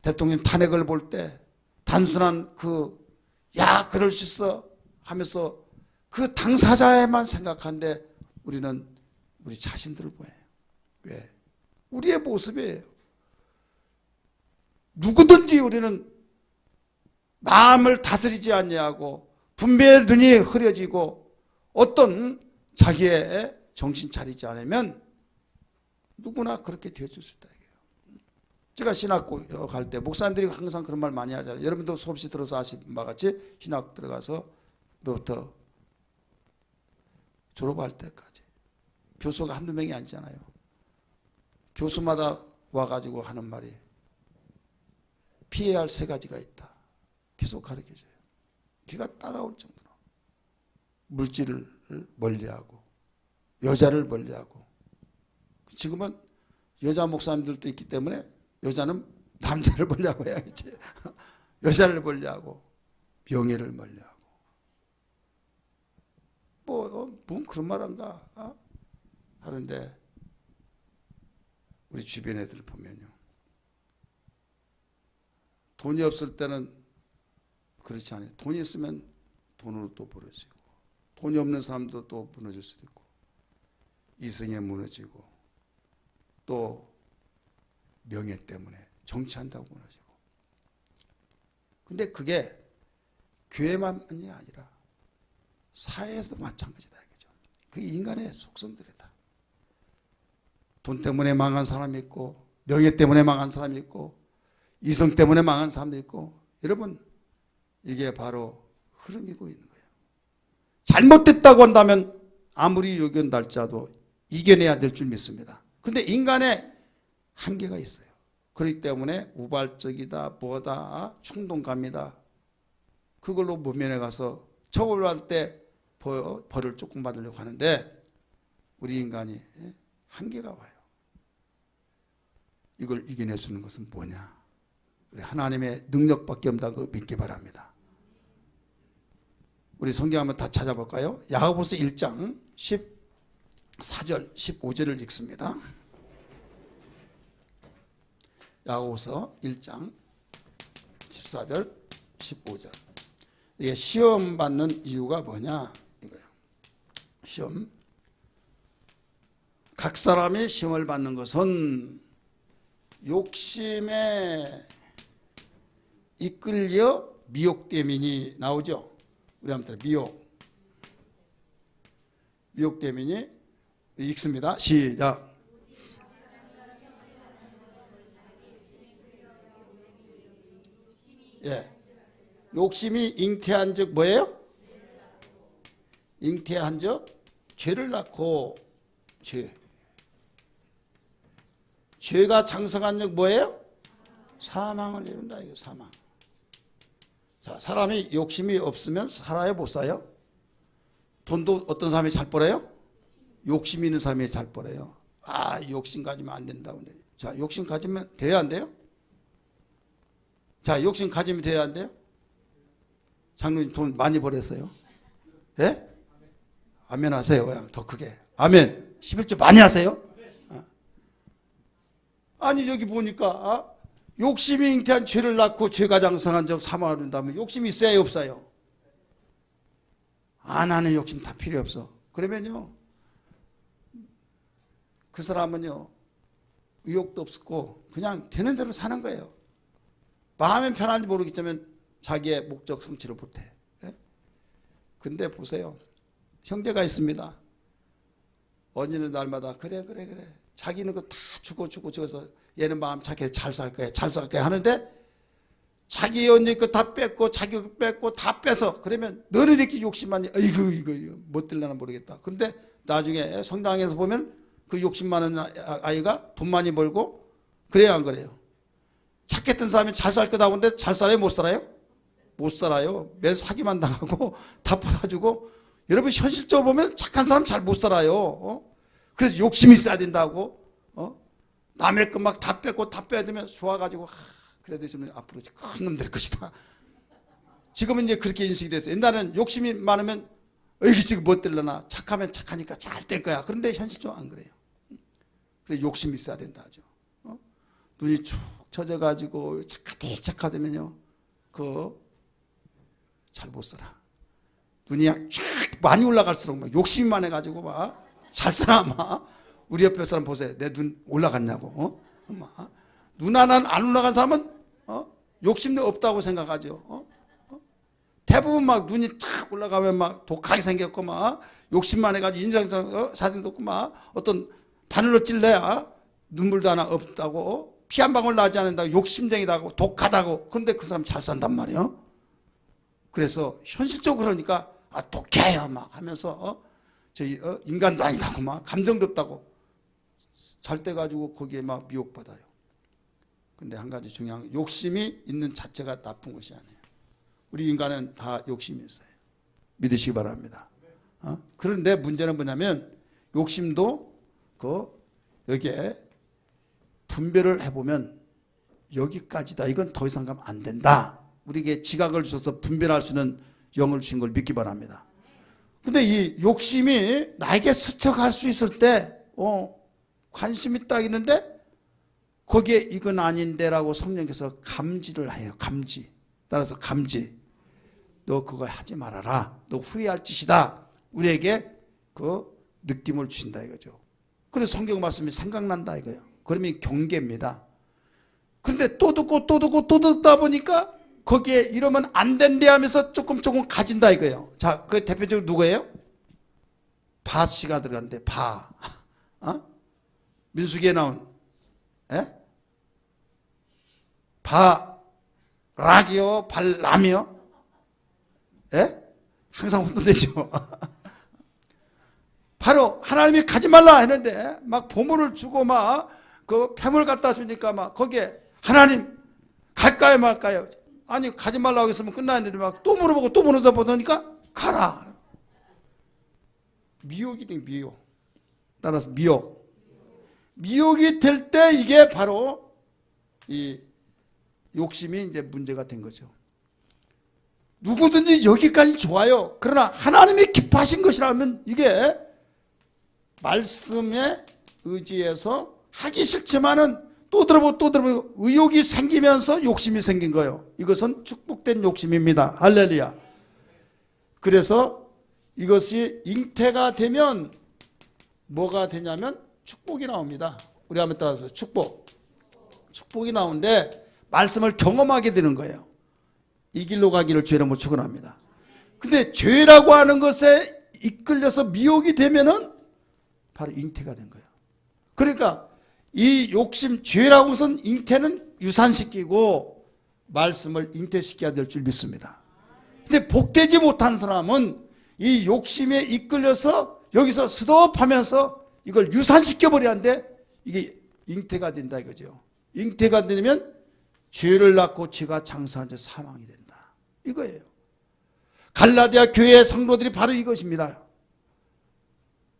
대통령 탄핵을 볼 때 단순한 야 그럴 수 있어 하면서 그 당사자에만 생각하는데 우리는 우리 자신들을 보여요. 왜? 우리의 모습이에요. 누구든지 우리는 마음을 다스리지 않냐고 분배의 눈이 흐려지고 어떤 자기의 정신 차리지 않으면 누구나 그렇게 되어줄 수 있다. 제가 신학교 갈 때 목사님들이 항상 그런 말 많이 하잖아요. 여러분도 수없이 들어서 아시는 바와 같이 신학 들어가서 뭐부터 졸업할 때까지 교수가 한두 명이 아니잖아요. 교수마다 와가지고 하는 말이 피해야 할 3가지가 있다. 계속 가르쳐줘요. 귀가 따가울 정도로 물질을 멀리하고 여자를 멀리하고, 지금은 여자 목사님들도 있기 때문에 여자는 남자를 멀리하고 해야겠지. 여자를 멀리하고 명예를 멀리하고 뭔 그런 말 한가 하는데, 우리 주변 애들 보면요, 돈이 없을 때는 그렇지 않아요. 돈이 있으면 돈으로 또 무너지고, 돈이 없는 사람도 또 무너질 수도 있고, 이성에 무너지고, 또 명예 때문에 정치한다고 무너지고. 근데 그게 교회만이 아니라 사회에서도 마찬가지다 이거죠. 그게 인간의 속성들이다. 돈 때문에 망한 사람이 있고, 명예 때문에 망한 사람이 있고, 이성 때문에 망한 사람도 있고. 여러분, 이게 바로 흐름이고 있는 거예요. 잘못됐다고 한다면 아무리 요견달자도 이겨내야 될 줄 믿습니다. 근데 인간의 한계가 있어요. 그렇기 때문에 우발적이다, 뭐다, 충동감이다. 그걸로 모면에 가서 처벌받을 때 벌을 조금 받으려고 하는데 우리 인간이 한계가 와요. 이걸 이겨낼 수 있는 것은 뭐냐? 우리 하나님의 능력밖에 없다고 믿기 바랍니다. 우리 성경 한번 다 찾아볼까요? 야고보서 1장 14절 15절을 읽습니다. 야고보서 1장 14절 15절. 이게 시험 받는 이유가 뭐냐 이거예요. 시험. 각 사람이 시험을 받는 것은 욕심에 이끌려 미혹됨이니 나오죠. 우리 한번 미혹됨이니 읽습니다. 시작. 예. 욕심이 잉태한 즉 뭐예요? 잉태한 즉 죄를 낳고 죄가 장성한 즉 뭐예요? 사망을 이룬다. 이거 사망. 자, 사람이 욕심이 없으면 살아요, 못 살아요? 돈도 어떤 사람이 잘 벌어요? 욕심 있는 사람이 잘 벌어요. 아, 욕심 가지면 안 된다고. 자, 욕심 가지면 돼야 안 돼요? 자, 욕심 가지면 돼야 안 돼요? 장로님 돈 많이 벌었어요? 예? 아멘 하세요. 그냥 더 크게. 아멘. 11조 많이 하세요? 아니, 여기 보니까 욕심이 잉태한 죄를 낳고 죄가 장성한 적 사망을 이룬다면 욕심이 있어야 없어요? 안 하는 욕심 다 필요 없어. 그러면요, 그 사람은요, 의욕도 없고 그냥 되는 대로 사는 거예요. 마음은 편한지 모르겠지만 자기의 목적 성취를 못해. 근데 보세요. 형제가 있습니다. 어느 날마다 그래 자기는 그 다 주고 줘서 얘는 마음 착해 잘 살 거야 하는데 자기 언니 거 다 뺏고 자기 거 뺏고 다 빼서 그러면 너는 이렇게 욕심만 이거 못 들려나 모르겠다. 그런데 나중에 성당에서 보면 그 욕심 많은 아이가 돈 많이 벌고 그래야 안 그래요? 착했던 사람이 잘 살 거다 보는데 잘 살아요? 못 살아요? 못 살아요. 매일 사기만 당하고 다 받아주고. 여러분 현실적으로 보면 착한 사람 잘 못 살아요. 그래서 욕심이 있어야 된다고. 남의 것 막 다 뺏고 다 빼두면 좋아가지고 그래도 있으면 앞으로 큰 놈 될 것이다. 지금은 이제 그렇게 인식이 됐어요. 옛날에는 욕심이 많으면 이게 지금 못 될려나 착하면 착하니까 잘 될 거야. 그런데 현실적으로 안 그래요. 그래서 욕심이 있어야 된다 하죠. 눈이 축 처져가지고 착하되면요 잘 못 살아. 눈이 쫙 많이 올라갈수록 막 욕심이 많아가지고 막 잘 살아. 막 우리 옆에 사람 보세요. 내 눈 올라갔냐고. 눈 하나 안 올라간 사람은 욕심도 없다고 생각하죠. 대부분 막 눈이 쫙 올라가면 막 독하게 생겼고 막 욕심만 해가지고 인상상 사진도 없고 막 어떤 바늘로 찔러야 눈물도 하나 없다고 피 한 방울 나지 않는다고 욕심쟁이다고 독하다고. 그런데 그 사람 잘 산단 말이에요. 그래서 현실적으로 그러니까 독해요 막 하면서 저희 인간도 아니다고 막 감정도 없다고 잘 때 가지고 거기에 막 미혹받아요. 근데 한 가지 중요한 건 욕심이 있는 자체가 나쁜 것이 아니에요. 우리 인간은 다 욕심이 있어요. 믿으시기 바랍니다. 그런데 문제는 뭐냐면 욕심도 여기에 분별을 해보면 여기까지다. 이건 더 이상 가면 안 된다. 우리에게 지각을 주셔서 분별할 수 있는 영을 주신 걸 믿기 바랍니다. 근데 이 욕심이 나에게 스쳐갈 수 있을 때 관심이 딱 있는데 거기에 이건 아닌데라고 성령께서 감지를 해요. 감지. 따라서 감지. 너 그거 하지 말아라. 너 후회할 짓이다. 우리에게 그 느낌을 주신다 이거죠. 그래서 성경 말씀이 생각난다 이거예요. 그러면 경계입니다. 그런데 또 듣고 또 듣다 보니까 거기에 이러면 안 된대 하면서 조금 가진다 이거예요. 자, 그 대표적으로 누구예요? 바 씨가 들어갔는데 바. 민수기에 나온 바락이요 발람이요 항상 혼돈되죠. 바로 하나님이 가지 말라 했는데 막 보물을 주고 막 그 폐물 갖다 주니까 막 거기에 하나님 갈까요 말까요? 아니 가지 말라고 했으면 끝나는데 막 또 물어보고 또 물어보니까 가라. 미혹이 돼. 미혹. 따라서 미혹이 될 때 이게 바로 이 욕심이 이제 문제가 된 거죠. 누구든지 여기까지 좋아요. 그러나 하나님이 기뻐하신 것이라면 이게 말씀에 의지해서 하기 싫지만은 또 들어보고 의욕이 생기면서 욕심이 생긴 거예요. 이것은 축복된 욕심입니다. 할렐루야. 그래서 이것이 잉태가 되면 뭐가 되냐면 축복이 나옵니다. 우리 한번 따라서 축복이 나오는데 말씀을 경험하게 되는 거예요. 이 길로 가기를 죄라고 축원합니다. 근데 죄라고 하는 것에 이끌려서 미혹이 되면은 바로 잉태가 된 거예요. 그러니까 이 욕심, 죄라고 것은 잉태는 유산시키고 말씀을 잉태시켜야 될 줄 믿습니다. 근데 복되지 못한 사람은 이 욕심에 이끌려서 여기서 스톱하면서 이걸 유산시켜버려야 하는데 이게 잉태가 된다 이거죠. 잉태가 되면 죄를 낳고 죄가 장사한 지 사망이 된다. 이거예요. 갈라디아 교회의 성도들이 바로 이것입니다.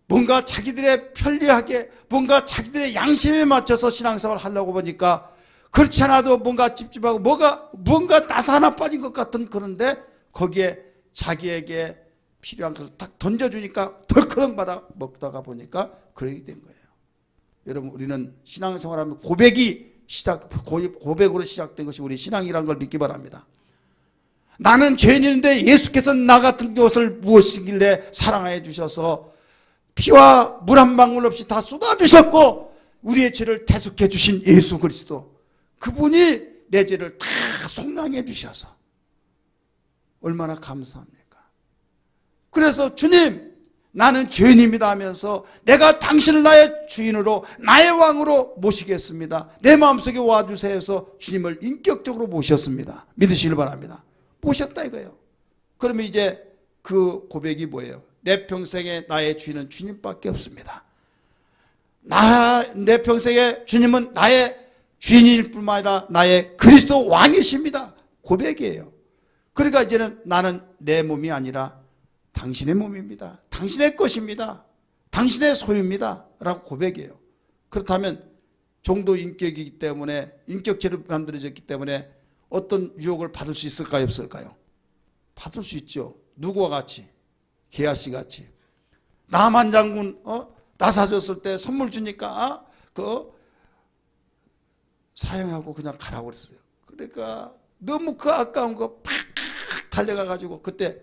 뭔가 자기들의 편리하게 뭔가 자기들의 양심에 맞춰서 신앙생활을 하려고 보니까 그렇지 않아도 뭔가 찝찝하고 뭔가 나사 하나 빠진 것 같은 그런데 거기에 자기에게 필요한 것을 딱 던져주니까 덜커덩 받아 먹다가 보니까 그렇게 된 거예요. 여러분 우리는 신앙생활하면 고백으로 시작된 것이 우리 신앙이라는 걸 믿기 바랍니다. 나는 죄인인데 예수께서 나 같은 것을 무엇이길래 사랑해 주셔서 피와 물 한 방울 없이 다 쏟아주셨고 우리의 죄를 대속해 주신 예수 그리스도 그분이 내 죄를 다 속량해 주셔서 얼마나 감사합니까? 그래서 주님 나는 죄인입니다 하면서 내가 당신을 나의 주인으로 나의 왕으로 모시겠습니다. 내 마음속에 와주세요 해서 주님을 인격적으로 모셨습니다. 믿으시길 바랍니다. 모셨다 이거예요. 그러면 이제 그 고백이 뭐예요? 내 평생에 나의 주인은 주님밖에 없습니다. 내 평생에 주님은 나의 주인일 뿐만 아니라 나의 그리스도 왕이십니다. 고백이에요. 그러니까 이제는 나는 내 몸이 아니라 당신의 몸입니다. 당신의 것입니다. 당신의 소유입니다. 라고 고백이에요. 그렇다면 종도 인격이기 때문에 인격체로 만들어졌기 때문에 어떤 유혹을 받을 수 있을까요? 없을까요? 받을 수 있죠. 누구와 같이? 게하씨 같이. 남한 장군 나 사줬을 때 선물 주니까 사용하고 그냥 가라고 그랬어요. 그러니까 너무 그 아까운 거 팍 달려가 가지고 그때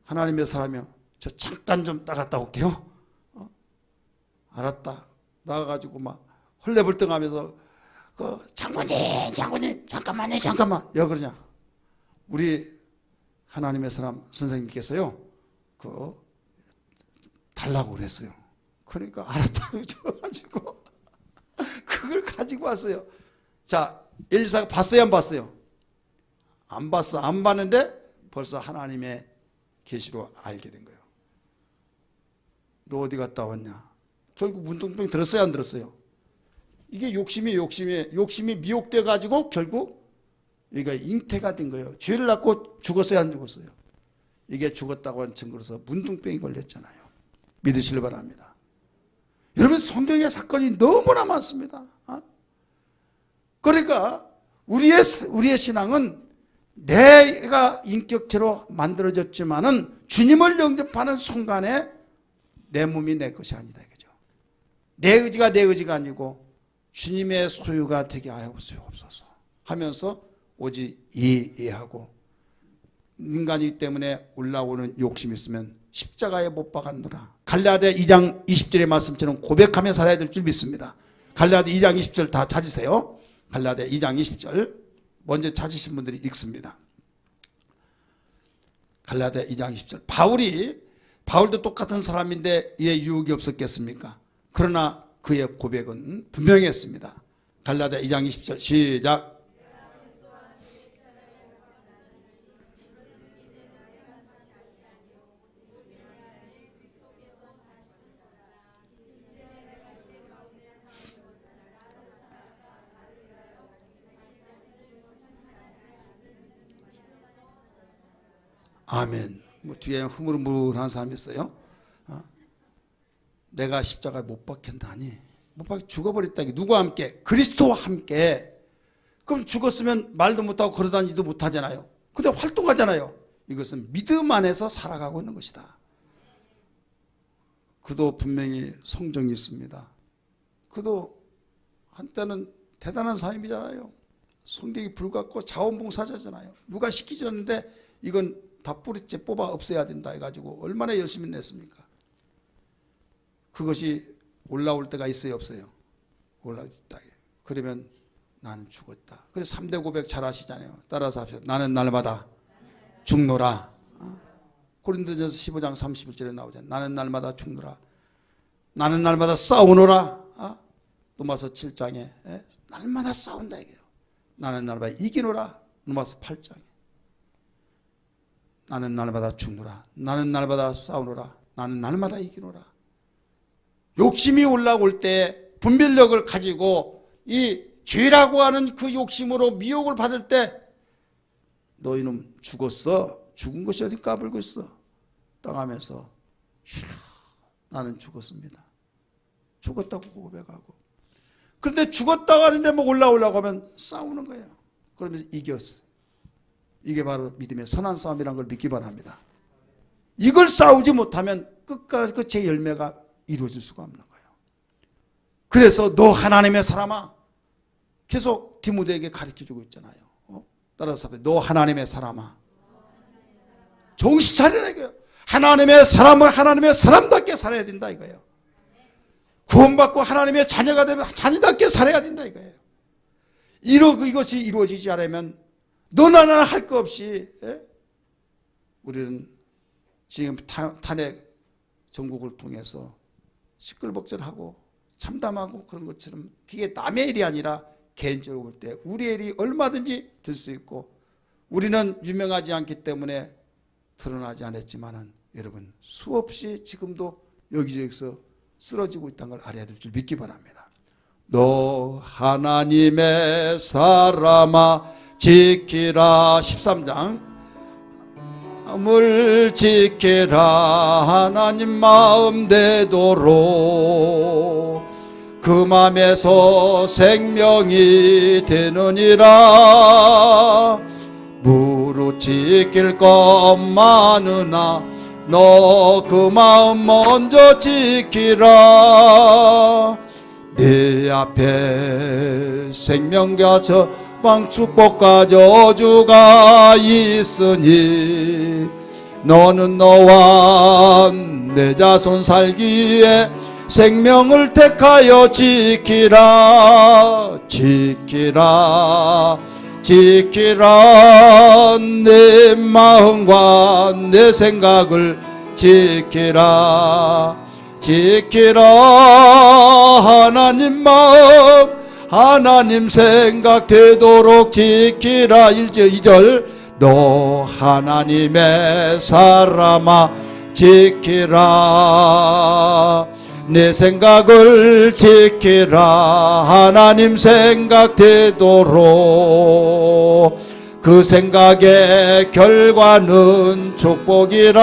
하나님의 사람이요. 저 잠깐 좀 나갔다 올게요. 알았다. 나가가지고 막 헐레벌떡하면서 장군님 잠깐만요. 야 그러냐. 우리 하나님의 사람 선생님께서요. 달라고 그랬어요. 그러니까 알았다고 줘가지고 그걸 가지고 왔어요. 자, 엘리사가 봤어요, 안 봤어요? 안 봤어. 안 봤는데 벌써 하나님의 계시로 알게 된 거예요. 너 어디 갔다 왔냐? 결국 문둥병 들었어요, 안 들었어요? 이게 욕심이 미혹돼 가지고 결국 여기가 잉태가 된 거예요. 죄를 낳고 죽었어요, 안 죽었어요? 이게 죽었다고 한 증거로서 문둥병이 걸렸잖아요. 믿으시길 바랍니다. 여러분 성경의 사건이 너무나 많습니다. 그러니까 우리의 신앙은 내가 인격체로 만들어졌지만은 주님을 영접하는 순간에 내 몸이 내 것이 아니다 이거죠. 내 의지가 내 의지가 아니고 주님의 소유가 되게 하여 주옵소서 하면서 오직 이해하고 인간이기 때문에 올라오는 욕심이 있으면 십자가에 못 박았노라. 갈라디아 2장 20절의 말씀처럼 고백하며 살아야 될 줄 믿습니다. 갈라디아 2장 20절 다 찾으세요. 갈라디아 2장 20절 먼저 찾으신 분들이 읽습니다. 갈라디아 2장 20절. 바울도 똑같은 사람인데 왜 유혹이 없었겠습니까? 그러나 그의 고백은 분명했습니다. 갈라디아 2장 20절 시작. 아멘. 뭐 뒤에 흐물흐물한 사람이 있어요. 내가 십자가에 못 박혔다니. 못 박혀 죽어버렸다. 누구와 함께? 그리스도와 함께. 그럼 죽었으면 말도 못하고 걸어다니지도 못하잖아요. 근데 활동하잖아요. 이것은 믿음 안에서 살아가고 있는 것이다. 그도 분명히 성정이 있습니다. 그도 한때는 대단한 사람이잖아요. 성격이 불같고 자원봉사자잖아요. 누가 시키지 않는데 이건 다 뿌리째 뽑아 없애야 된다 해가지고 얼마나 열심히 냈습니까? 그것이 올라올 때가 있어요, 없어요? 올라올 때. 그러면 나는 죽었다. 그래서 3대 고백 잘 하시잖아요. 따라서 합시다. 나는 날마다 죽노라. 고린도전서 15장 31절에 나오잖아요. 나는 날마다 죽노라. 나는 날마다 싸우노라. 로마서 7장에 날마다 싸운다 이게요. 나는 날마다 이기노라. 로마서 8장에. 나는 날마다 죽노라. 나는 날마다 싸우노라. 나는 날마다 이기노라. 욕심이 올라올 때 분별력을 가지고 이 죄라고 하는 그 욕심으로 미혹을 받을 때 너희는 죽었어. 죽은 것이 어디 까불고 있어. 떠가면서 나는 죽었습니다. 죽었다고 고백하고. 그런데 죽었다고 하는데 뭐 올라오려고 하면 싸우는 거예요. 그러면서 이겼어. 이게 바로 믿음의 선한 싸움이라는 걸 믿기 바랍니다. 이걸 싸우지 못하면 끝까지 끝의 열매가 이루어질 수가 없는 거예요. 그래서 너 하나님의 사람아 계속 디모데에게 가르쳐주고 있잖아요. 따라서 너 하나님의 사람아 정신 차리라 이거예요. 하나님의 사람은 하나님의 사람답게 살아야 된다 이거예요. 구원받고 하나님의 자녀가 되면 자녀답게 살아야 된다 이거예요. 이것이 이루어지지 않으면 너나 나나 할 거 없이 우리는 지금 탄핵 정국을 통해서 시끌벅적하고 참담하고 그런 것처럼 그게 남의 일이 아니라 개인적으로 볼 때 우리의 일이 얼마든지 될 수 있고 우리는 유명하지 않기 때문에 드러나지 않았지만은 여러분 수없이 지금도 여기저기서 쓰러지고 있다는 걸 알아야 될 줄 믿기 바랍니다. 너 하나님의 사람아 지키라 13장 마음을 지키라 하나님 마음 되도록 그 맘에서 생명이 되느니라 무릇 지킬 것 많으나 너 그 마음 먼저 지키라 네 앞에 생명과 저방 축복과 저주가 있으니 너는 너와 내 자손 살기에 생명을 택하여 지키라 지키라 지키라 내 마음과 내 생각을 지키라 지키라 하나님 마음 하나님 생각 되도록 지키라 1절 2절 너 하나님의 사람아 지키라 내 생각을 지키라 하나님 생각 되도록 그 생각의 결과는 축복이라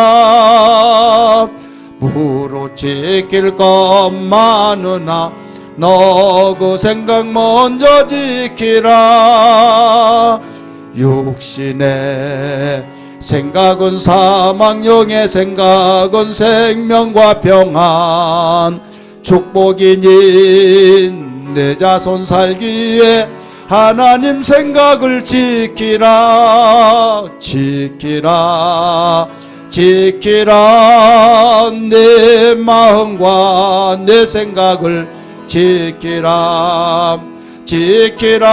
무릇 지킬 것 많으나 너 그 생각 먼저 지키라 육신의 생각은 사망 영의 생각은 생명과 평안 축복이니 내 자손 살기에 하나님 생각을 지키라 지키라 지키라 내 마음과 내 생각을 지키라 지키라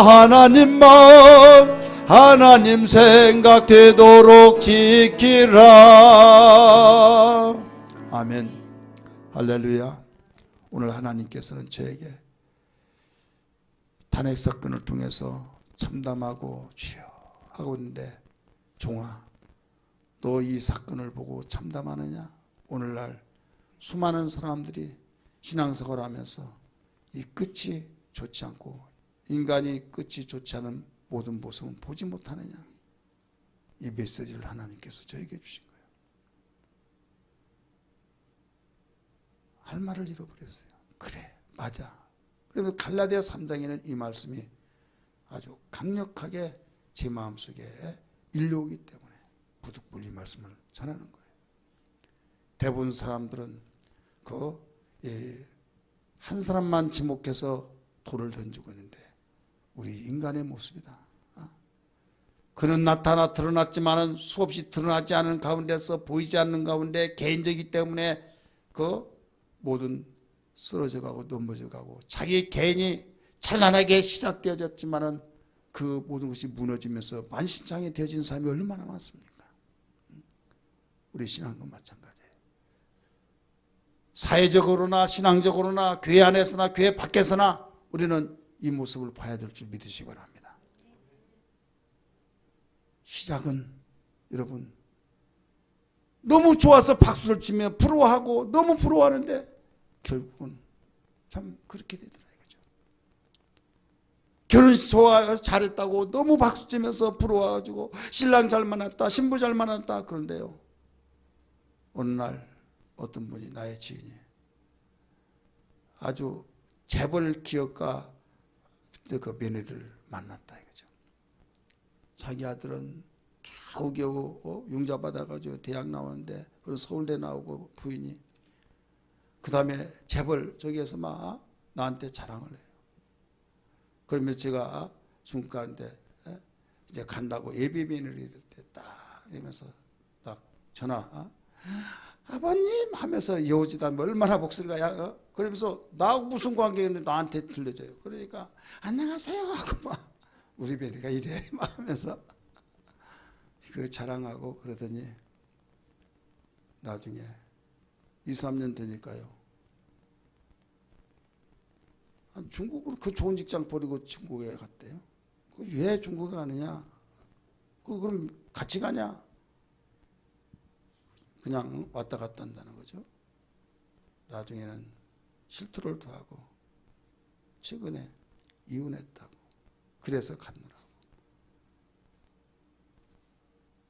하나님 마음 하나님 생각 되도록 지키라 아멘 할렐루야. 오늘 하나님께서는 저에게 탄핵 사건을 통해서 참담하고 주여 하고 있는데, 종아, 너 이 사건을 보고 참담하느냐? 오늘날 수많은 사람들이 신앙생활을 하면서 이 끝이 좋지 않고 인간이 끝이 좋지 않은 모든 모습은 보지 못하느냐? 이 메시지를 하나님께서 저에게 주신 거예요. 할 말을 잃어버렸어요. 그래, 맞아. 그러면 갈라디아 3장에는 이 말씀이 아주 강력하게 제 마음속에 밀려오기 때문에 부득불 이 말씀을 전하는 거예요. 대부분 사람들은 한 사람만 지목해서 돌을 던지고 있는데, 우리 인간의 모습이다. 그는 드러났지만은 수없이 드러나지 않은 가운데서, 보이지 않는 가운데 개인적이기 때문에 모든 쓰러져 가고 넘어져 가고, 자기 개인이 찬란하게 시작되어졌지만은 그 모든 것이 무너지면서 만신창이 되어진 사람이 얼마나 많습니까? 우리 신앙도 마찬가지예요. 사회적으로나 신앙적으로나 교회 안에서나 교회 밖에서나 우리는 이 모습을 봐야 될 줄 믿으시기 바랍니다. 시작은 여러분 너무 좋아서 박수를 치며 부러워하고 너무 부러워하는데 결국은 참 그렇게 되더라 이거죠. 결혼식 좋아서 잘했다고 너무 박수 치면서 부러워가지고 신랑 잘 만났다, 신부 잘 만났다. 그런데요, 어느 날 어떤 분이, 나의 지인이 아주 재벌 기업가 그 며느리를 만났다 이거죠. 자기 아들은 겨우겨우 융자받아가지고 대학 나오는데, 그리고 서울대 나오고 부인이 그 다음에 재벌 저기에서 막 나한테 자랑을 해요. 그러면 제가 중간인데 이제 간다고 예비 며느리들 때 딱 이러면서 딱 전화, 아버님 하면서 여우지다 얼마나 목소리가 그러면서 나하고 무슨 관계였는데 나한테 들려줘요. 그러니까 안녕하세요 하고 막 우리 며느리가 이래 막 하면서 그 자랑하고 그러더니 나중에 2, 3년 되니까요, 중국으로 그 좋은 직장 버리고 중국에 갔대요. 왜 중국에 가느냐? 그럼 같이 가냐? 그냥 왔다 갔다 한다는 거죠. 나중에는 실토를 하고 최근에 이혼했다고. 그래서 갔느라고.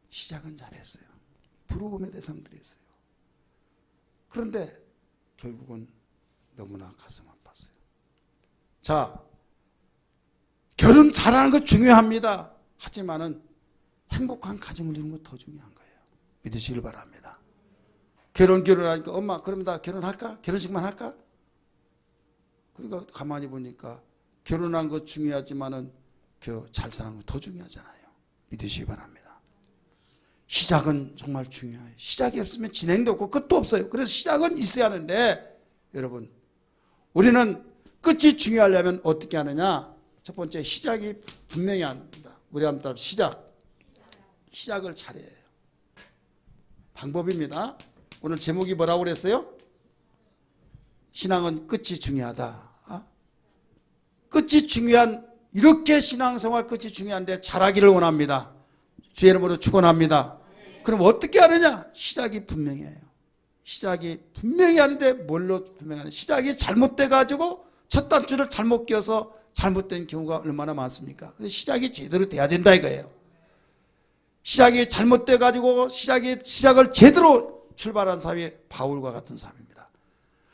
시작은 잘했어요. 부러움의 대상들이 있어요. 그런데 결국은 너무나 가슴 아팠어요. 자, 결혼 잘하는 거 중요합니다. 하지만은 행복한 가정을 이루는 거 더 중요한 거예요. 믿으시길 바랍니다. 결혼하니까 엄마 그러면 나 결혼할까? 결혼식만 할까? 그러니까 가만히 보니까 결혼한 거 중요하지만은 잘 사는 거 더 중요하잖아요. 믿으시기 바랍니다. 시작은 정말 중요해요. 시작이 없으면 진행도 없고 끝도 없어요. 그래서 시작은 있어야 하는데, 여러분 우리는 끝이 중요하려면 어떻게 하느냐? 첫 번째, 시작이 분명히 합니다. 우리 한번 시작을 잘해야 해요. 방법입니다. 오늘 제목이 뭐라고 그랬어요? 신앙은 끝이 중요하다. 끝이 중요한, 이렇게 신앙생활 끝이 중요한데 잘하기를 원합니다. 주의 이름으로 축원합니다. 그럼 어떻게 하느냐? 시작이 분명해요. 시작이 분명히 하는데 뭘로 분명히 하느냐? 시작이 잘못돼 가지고 첫 단추를 잘못 껴서 잘못된 경우가 얼마나 많습니까? 시작이 제대로 돼야 된다 이거예요. 시작이 잘못돼 가지고 시작을 제대로 출발한 사람이 바울과 같은 사람입니다.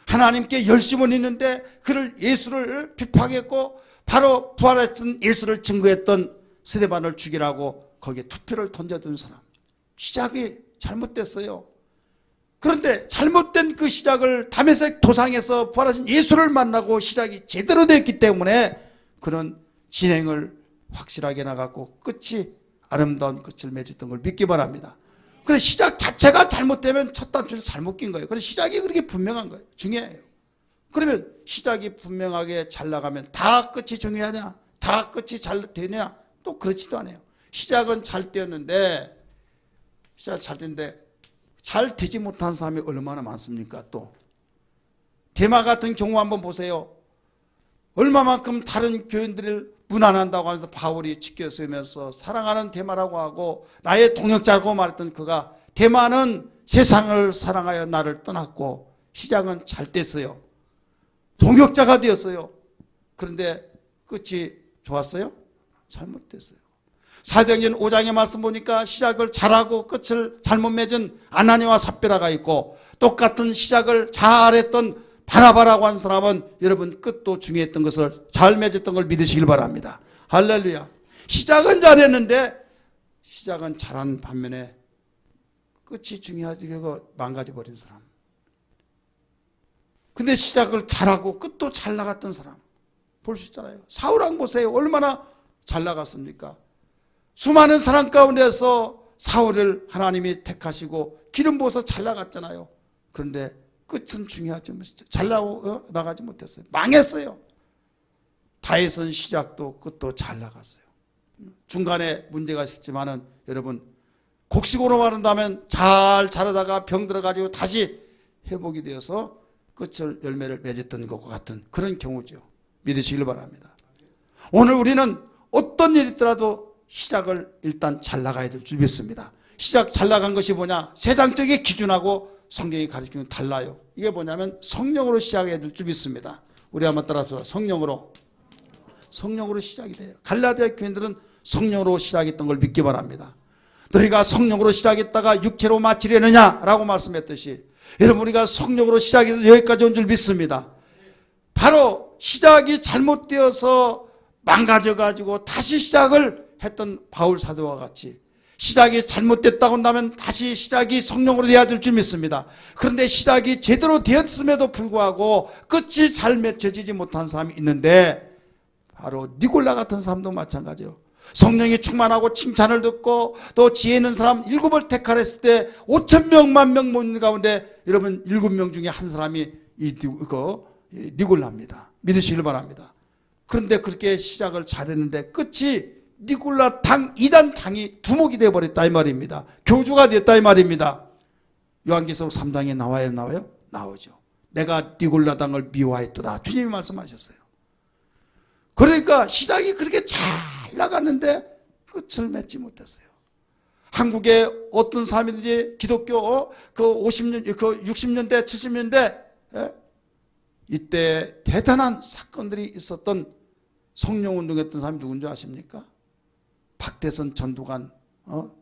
하나님께 열심은 있는데 그를 예수를 비판했고, 바로 부활했던 예수를 증거했던 스데반을 죽이라고 거기에 투표를 던져둔 사람. 시작이 잘못됐어요. 그런데 잘못된 그 시작을 다메섹 도상에서 부활하신 예수를 만나고 시작이 제대로 됐기 때문에 그는 진행을 확실하게 나갔고 끝이 아름다운 끝을 맺었던 걸 믿기 바랍니다. 그래, 시작 자체가 잘못되면 첫 단추를 잘못 낀 거예요. 그래, 시작이 그렇게 분명한 거예요. 중요해요. 그러면 시작이 분명하게 잘 나가면 다 끝이 중요하냐? 다 끝이 잘 되냐? 또 그렇지도 않아요. 시작은 잘 되었는데, 시작 잘 되는데 잘 되지 못한 사람이 얼마나 많습니까? 또 데마 같은 경우 한번 보세요. 얼마만큼 다른 교인들을 무난한다고 하면서 바울이 지켜서면서 사랑하는 데마라고 하고 나의 동역자라고 말했던 그가, 데마는 세상을 사랑하여 나를 떠났고 시작은 잘 됐어요. 동역자가 되었어요. 그런데 끝이 좋았어요? 잘못됐어요. 사도행전 5장의 말씀 보니까 시작을 잘하고 끝을 잘못 맺은 아나니와 삽비라가 있고, 똑같은 시작을 잘했던 바나바라고 한 사람은 여러분 끝도 중요했던 것을 잘 맺었던 걸 믿으시길 바랍니다. 할렐루야. 시작은 잘했는데 시작은 잘한 반면에 끝이 중요하지 망가져 버린 사람. 근데 시작을 잘하고 끝도 잘 나갔던 사람 볼 수 있잖아요. 사울왕 보세요. 얼마나 잘 나갔습니까? 수많은 사람 가운데서 사울을 하나님이 택하시고 기름 부어서 잘 나갔잖아요. 그런데 끝은 중요하지 못했어요. 잘 나가지 못했어요. 망했어요. 다윗은 시작도 끝도 잘 나갔어요. 중간에 문제가 있었지만은 여러분, 곡식으로 말한다면 잘 자라다가 병 들어가지고 다시 회복이 되어서 끝을 열매를 맺었던 것과 같은 그런 경우죠. 믿으시길 바랍니다. 오늘 우리는 어떤 일이 있더라도 시작을 일단 잘 나가야 될 줄 믿습니다. 시작 잘 나간 것이 뭐냐? 세상적인 기준하고 성경이 가르치는 달라요. 이게 뭐냐면 성령으로 시작해야 될 줄 믿습니다. 우리 한번 따라서 성령으로 시작이 돼요. 갈라디아 교인들은 성령으로 시작했던 걸 믿기 바랍니다. 너희가 성령으로 시작했다가 육체로 마치려느냐라고 말씀했듯이 여러분, 우리가 성령으로 시작해서 여기까지 온 줄 믿습니다. 바로 시작이 잘못되어서 망가져가지고 다시 시작을 했던 바울 사도와 같이 시작이 잘못됐다고 한다면 다시 시작이 성령으로 돼야 될 줄 믿습니다. 그런데 시작이 제대로 되었음에도 불구하고 끝이 잘 맺혀지지 못한 사람이 있는데, 바로 니골라 같은 사람도 마찬가지예요. 성령이 충만하고 칭찬을 듣고 또 지혜 있는 사람 7을 택하라 했을 때 5,000명만 명 모인 가운데 여러분 7명 중에 한 사람이 니골라입니다. 믿으시길 바랍니다. 그런데 그렇게 시작을 잘했는데 끝이 니골라 당 2단 당이 두목이 되어버렸다 이 말입니다. 교주가 됐다 이 말입니다. 요한계시록 3장에 나와요? 나오죠. 내가 니골라 당을 미워했도다. 주님이 말씀하셨어요. 그러니까 시작이 그렇게 잘 나갔는데 끝을 맺지 못했어요. 한국에 어떤 사람이든지 기독교 그 50년, 그 60년대, 70년대 이때 대단한 사건들이 있었던 성령운동했던 사람이 누군지 아십니까? 박대선 전두관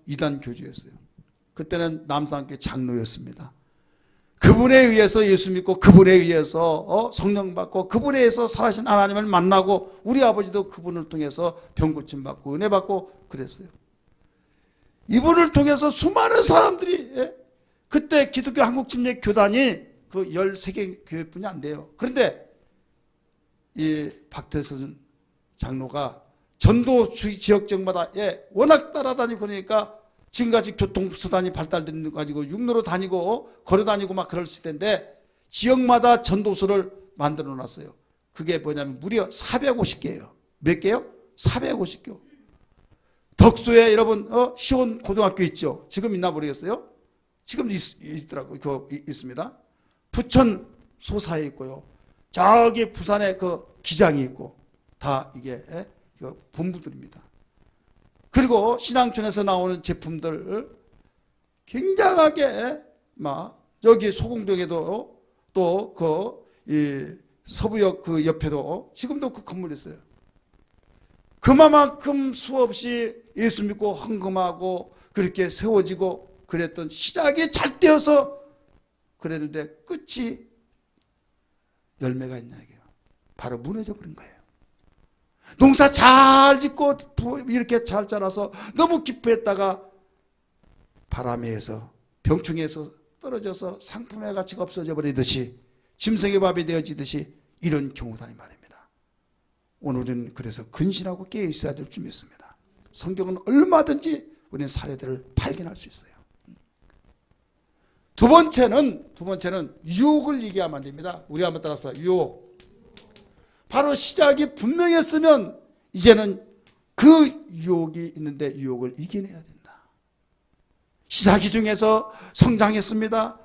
이단 교주였어요. 그때는 남산교회 장로였습니다. 그분에 의해서 예수 믿고 그분에 의해서 성령 받고 그분에 의해서 살아신 하나님을 만나고 우리 아버지도 그분을 통해서 병 고침 받고 은혜 받고 그랬어요. 이분을 통해서 수많은 사람들이 그때 기독교 한국침례교단이 그 13개 교회뿐이 안 돼요. 그런데 이 박태선 장로가 전도 지역적마다 워낙 따라다니고 그러니까 지금까지 교통수단이 발달된 가지고 육로로 다니고 걸어 다니고 막 그럴 시대인데 지역마다 전도소를 만들어 놨어요. 그게 뭐냐면 무려 450개예요. 몇 개요? 450개. 덕소에 여러분 시온 고등학교 있죠. 지금 있나 모르겠어요. 지금 있더라고요. 있습니다. 부천 소사에 있고요. 저기 부산에 그 기장이 있고 다 이게 본부들입니다. 그리고 신앙촌에서 나오는 제품들 굉장하게 막 여기 소공동에도 또 그 서부역 그 옆에도 지금도 그 건물이 있어요. 그만큼 수없이 예수 믿고 헌금하고 그렇게 세워지고 그랬던 시작이 잘 되어서 그랬는데 끝이 열매가 있나 이게요. 바로 무너져 버린 거예요. 농사 잘 짓고 이렇게 잘 자라서 너무 기뻐했다가 바람에 의해서 병충해서 떨어져서 상품의 가치가 없어져 버리듯이 짐승의 밥이 되어지듯이 이런 경우다 이 말입니다. 오늘은 그래서 근신하고 깨어 있어야 될 줄 믿습니다. 성경은 얼마든지 우리는 사례들을 발견할 수 있어요. 두 번째는 유혹을 얘기하면 안 됩니다. 우리 한번 따라서 유혹. 바로 시작이 분명했으면 이제는 그 유혹이 있는데 유혹을 이겨내야 된다. 시작이 중에서 성장했습니다.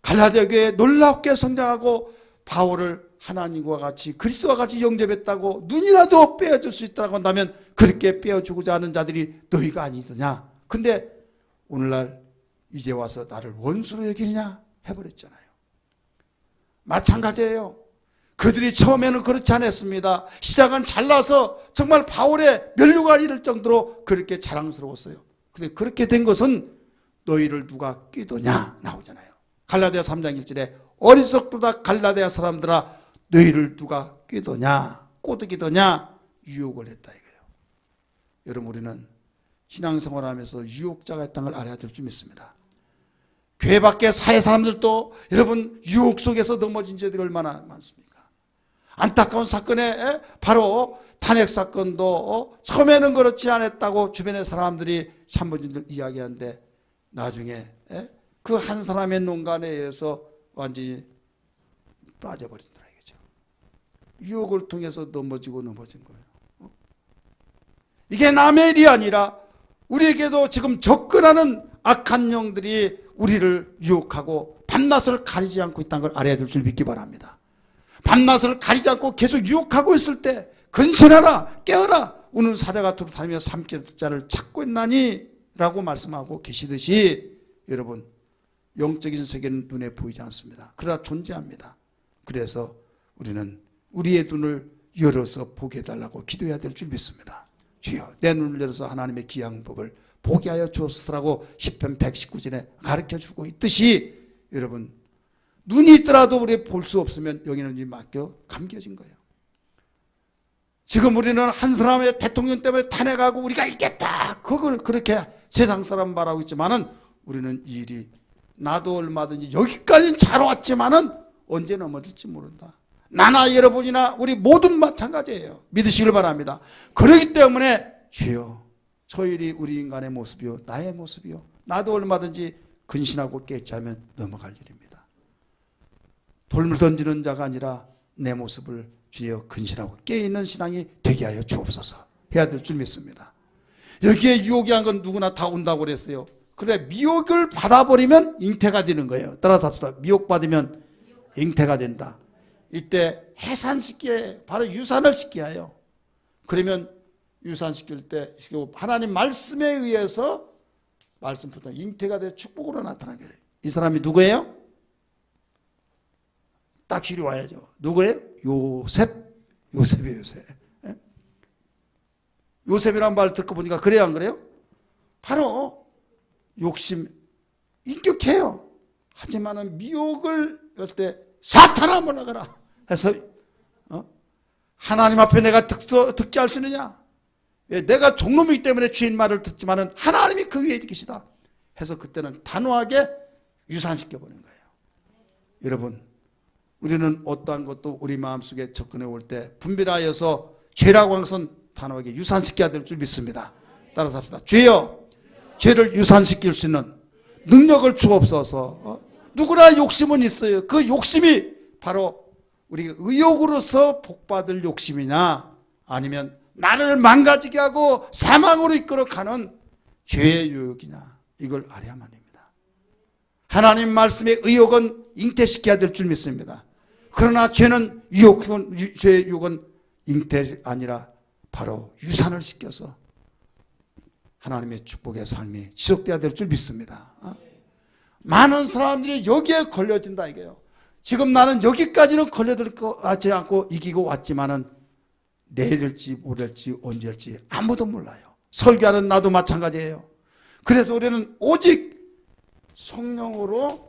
갈라디아 교회 놀랍게 성장하고 바울을 하나님과 같이 그리스도와 같이 영접했다고 눈이라도 빼어줄 수 있다고 한다면 그렇게 빼어주고자 하는 자들이 너희가 아니더냐. 근데 오늘날 이제 와서 나를 원수로 여기느냐 해버렸잖아요. 마찬가지예요. 그들이 처음에는 그렇지 않았습니다. 시작은 잘나서 정말 바울의 면류가 이를 정도로 그렇게 자랑스러웠어요. 근데 그렇게 된 것은 너희를 누가 꾀도냐 나오잖아요. 갈라디아 3장 1절에 어리석도다 갈라디아 사람들아 너희를 누가 꾀도냐 꼬드기더냐 유혹을 했다 이거예요. 여러분 우리는 신앙생활하면서 유혹자가 있다는 걸 알아야 될 줄 믿습니다. 교회 밖에 사회 사람들도 여러분 유혹 속에서 넘어진 자들이 얼마나 많습니까? 안타까운 사건에 바로 탄핵 사건도 처음에는 그렇지 않았다고 주변의 사람들이 참모진들 이야기하는데 나중에 그 한 사람의 농간에 의해서 완전히 빠져버린다 이거죠. 유혹을 통해서 넘어진 거예요. 이게 남의 일이 아니라 우리에게도 지금 접근하는 악한 영들이 우리를 유혹하고 밤낮을 가리지 않고 있다는 걸 알아야 될 줄 믿기 바랍니다. 밤낮을 가리지 않고 계속 유혹하고 있을 때 근신하라 깨어라 우는 사자가 두루다니며 삼킬 자를 찾고 있나니 라고 말씀하고 계시듯이 여러분 영적인 세계는 눈에 보이지 않습니다. 그러나 존재합니다. 그래서 우리는 우리의 눈을 열어서 보게 해달라고 기도해야 될 줄 믿습니다. 주여 내 눈을 열어서 하나님의 귀한 법을 보게 하여 주옵소서라고 시편 119절에 가르쳐주고 있듯이 여러분 눈이 있더라도 우리 볼 수 없으면 여기는 맡겨 감겨진 거예요. 지금 우리는 한 사람의 대통령 때문에 탄핵하고 우리가 이겼다 그걸 그렇게 세상 사람 말하고 있지만은 우리는 이 일이 나도 얼마든지 여기까지는 잘 왔지만은 언제 넘어질지 모른다. 나나 여러분이나 우리 모든 마찬가지예요. 믿으시길 바랍니다. 그렇기 때문에 주여 저 일이 우리 인간의 모습이요 나의 모습이요 나도 얼마든지 근신하고 깨지 않으면 넘어갈 일입니다. 돌을 던지는 자가 아니라 내 모습을 주여 근신하고 깨있는 신앙이 되게 하여 주옵소서 해야 될 줄 믿습니다. 여기에 유혹이란 건 누구나 다 온다고 그랬어요. 그래 미혹을 받아버리면 잉태가 되는 거예요. 따라서 합시다. 미혹받으면 잉태가 된다. 이때 해산시키에 바로 유산을 시켜야 해요. 그러면 유산시킬 때 하나님 말씀에 의해서 말씀부터 잉태가 돼 축복으로 나타나게 돼요. 이 사람이 누구예요? 딱 길이 와야죠. 누구예요? 요셉이에요. 요셉. 요셉이란 말 듣고 보니까 그래요 안 그래요? 바로 욕심 인격해요. 하지만은 미혹을 할 때 사탄아 물러가라 해서 하나님 앞에 내가 득지할 수 있느냐? 내가 종놈이기 때문에 주인 말을 듣지만은 하나님이 그 위에 계시다 해서 그때는 단호하게 유산시켜버린 거예요. 여러분 우리는 어떠한 것도 우리 마음속에 접근해 올 때 분별하여서 죄라고 하는 것은 단호하게 유산시켜야 될 줄 믿습니다. 따라서 합시다. 주여 죄를 유산시킬 수 있는 능력을 주옵소서. 누구나 욕심은 있어요. 그 욕심이 바로 우리 의욕으로서 복받을 욕심이냐 아니면 나를 망가지게 하고 사망으로 이끌어가는 죄의 유혹이냐 이걸 알아야만 됩니다. 하나님 말씀의 의욕은 잉태시켜야 될 줄 믿습니다. 그러나 죄는 죄의 유혹은 잉태 아니라 바로 유산을 시켜서 하나님의 축복의 삶이 지속돼야 될 줄 믿습니다. 많은 사람들이 여기에 걸려진다 이게요. 지금 나는 여기까지는 걸려들 것 같지 않고 이기고 왔지만은 내일일지 모레일지 언제일지 아무도 몰라요. 설교하는 나도 마찬가지예요. 그래서 우리는 오직 성령으로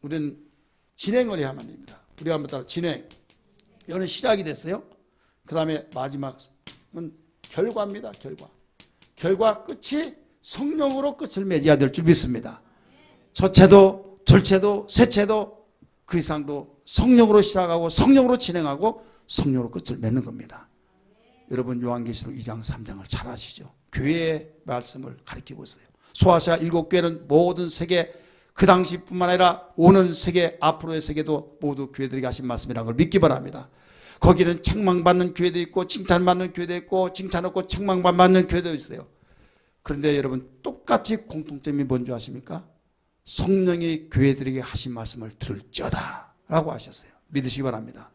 우리는 진행을 해야만 됩니다. 우리 한번 따라 진행. 이거는 시작이 됐어요. 그 다음에 마지막은 결과입니다. 결과 끝이 성령으로 끝을 맺어야 될 줄 믿습니다. 첫째도 둘째도 셋째도 그 이상도 성령으로 시작하고 성령으로 진행하고 성령으로 끝을 맺는 겁니다. 여러분 요한계시록 2장 3장을 잘 아시죠? 교회의 말씀을 가리키고 있어요. 소아시아 7교회는 모든 세계 그 당시뿐만 아니라 오는 세계 앞으로의 세계도 모두 교회들에게 하신 말씀이라는 걸 믿기 바랍니다. 거기는 책망받는 교회도 있고 칭찬받는 교회도 있고 칭찬 없고 책망받는 교회도 있어요. 그런데 여러분 똑같이 공통점이 뭔지 아십니까? 성령이 교회들에게 하신 말씀을 들을지어다. 라고 하셨어요. 믿으시기 바랍니다.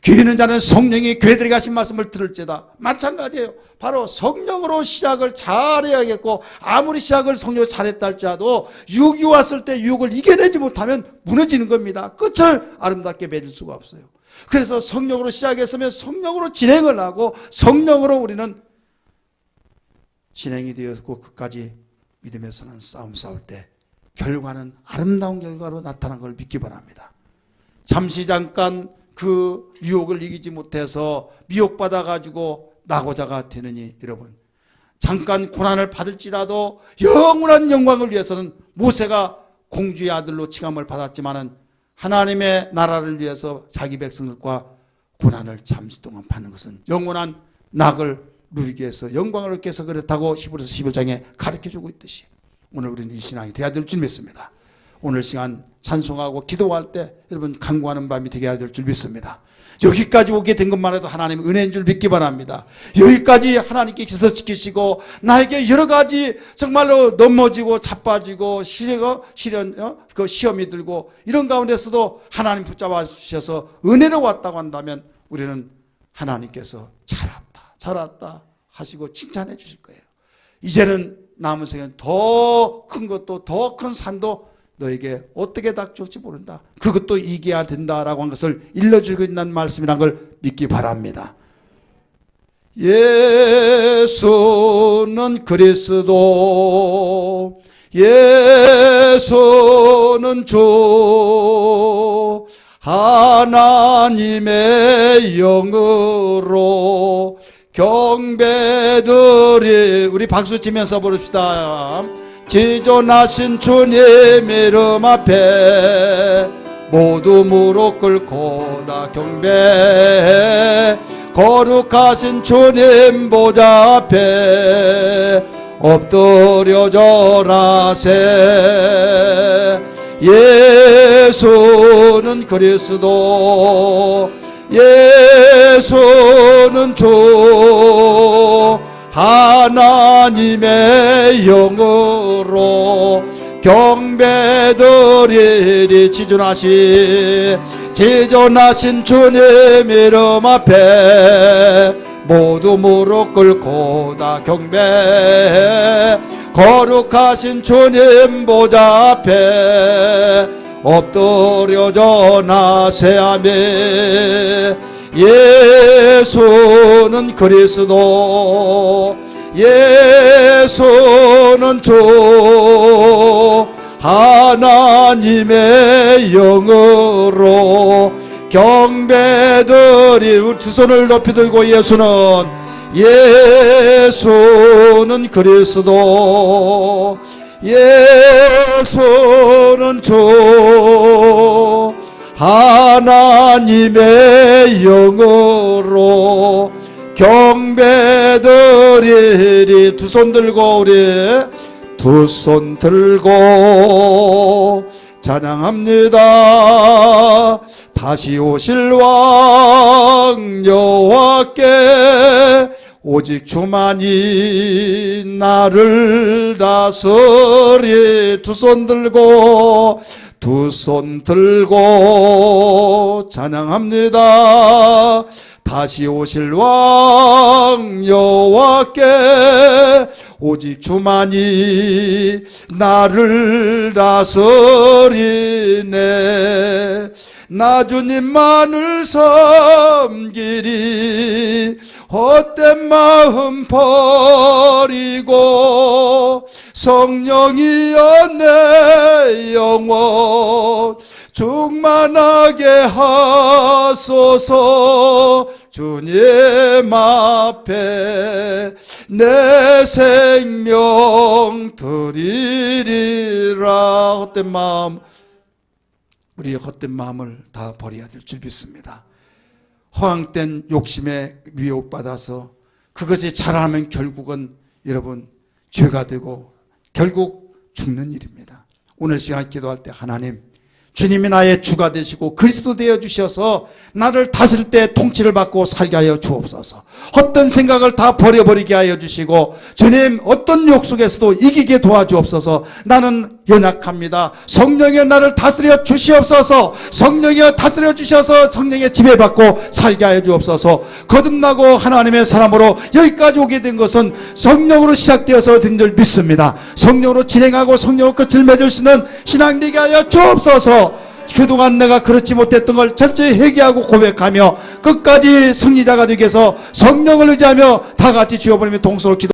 귀 있는 자는 성령이 교회들에게 하신 말씀을 들을지다. 마찬가지예요. 바로 성령으로 시작을 잘해야겠고, 아무리 시작을 성령으로 잘했다 할지라도 유혹이 왔을 때 유혹을 이겨내지 못하면 무너지는 겁니다. 끝을 아름답게 맺을 수가 없어요. 그래서 성령으로 시작했으면 성령으로 진행을 하고, 성령으로 우리는 진행이 되었고, 끝까지 믿음에서는 싸움 싸울 때 결과는 아름다운 결과로 나타난 걸 믿기 바랍니다. 잠깐 그 유혹을 이기지 못해서 미혹받아 가지고 낙오자가 되느니, 여러분, 잠깐 고난을 받을지라도 영원한 영광을 위해서는 모세가 공주의 아들로 칭함을 받았지만은 하나님의 나라를 위해서 자기 백성들과 고난을 잠시 동안 받는 것은 영원한 낙을 누리기 위해서, 영광을 얻기 위해서 그렇다고 히브리서 11장에 가르쳐주고 있듯이 오늘 우리는 이 신앙이 되어야 될 줄 믿습니다. 오늘 시간 찬송하고 기도할 때 여러분 간구하는 밤이 되어야 될 줄 믿습니다. 여기까지 오게 된 것만 해도 하나님의 은혜인 줄 믿기 바랍니다. 여기까지 하나님께서 지키시고 나에게 여러 가지 정말로 넘어지고 자빠지고 시험이 들고 이런 가운데서도 하나님 붙잡아 주셔서 은혜로 왔다고 한다면 우리는 하나님께서 잘왔다 하시고 칭찬해 주실 거예요. 이제는 남은 생에는 더 큰 것도 더 큰 산도 너에게 어떻게 닥쳐올지 모른다. 그것도 이겨야 된다라고 한 것을 일러주고 있는 말씀이란 걸 믿기 바랍니다. 예수는 그리스도, 예수는 주, 하나님의 영으로 경배드리. 우리 박수 치면서 부릅시다. 지존하신 주님 이름 앞에 모두 무릎 꿇고 다 경배. 거룩하신 주님 보좌 앞에 엎드려 절하세. 예수는 그리스도, 예수는 주, 하나님의 영으로 경배드리리. 지존하신 주님 이름 앞에 모두 무릎 꿇고 다 경배. 거룩하신 주님 보좌 앞에 엎드려 전하세. 아멘. 예수는 그리스도, 예수는 주, 하나님의 영으로 경배드리. 우리 두 손을 높이 들고 예수는 그리스도, 예수는 주, 하나님의 영으로 경배드리리. 두 손 들고 우리 두 손 들고 찬양합니다. 다시 오실 왕 여호와께 오직 주만이 나를 다스리. 두 손 들고 찬양합니다. 다시 오실 왕 여호와께 오직 주만이 나를 다스리네. 나 주님만을 섬기리. 헛된 마음 버리고 성령이여 내 영혼 충만하게 하소서. 주님 앞에 내 생명 드리리라. 헛된 마음, 우리의 헛된 마음을 다 버려야 될 줄 믿습니다. 허황된 욕심에 미혹받아서 그것이 자라나면 결국은 여러분 죄가 되고 결국 죽는 일입니다. 오늘 시간 기도할 때 하나님, 주님이 나의 주가 되시고 그리스도 되어 주셔서 나를 다스릴 때 통치를 받고 살게 하여 주옵소서. 헛된 생각을 다 버려버리게 하여 주시고 주님 어떤 욕 속에서도 이기게 도와주옵소서. 나는 연약합니다. 성령의 나를 다스려 주시옵소서. 성령이여 다스려 주셔서 성령의 지배받고 살게 하여 주옵소서. 거듭나고 하나님의 사람으로 여기까지 오게 된 것은 성령으로 시작되어서 된 줄 믿습니다. 성령으로 진행하고 성령으로 끝을 맺을 수 있는 신앙 되게 하여 주옵소서. 그동안 내가 그렇지 못했던 걸 철저히 회개하고 고백하며 끝까지 승리자가 되기 위해서 성령을 의지하며 다 같이 주여 부르며 동서로 기도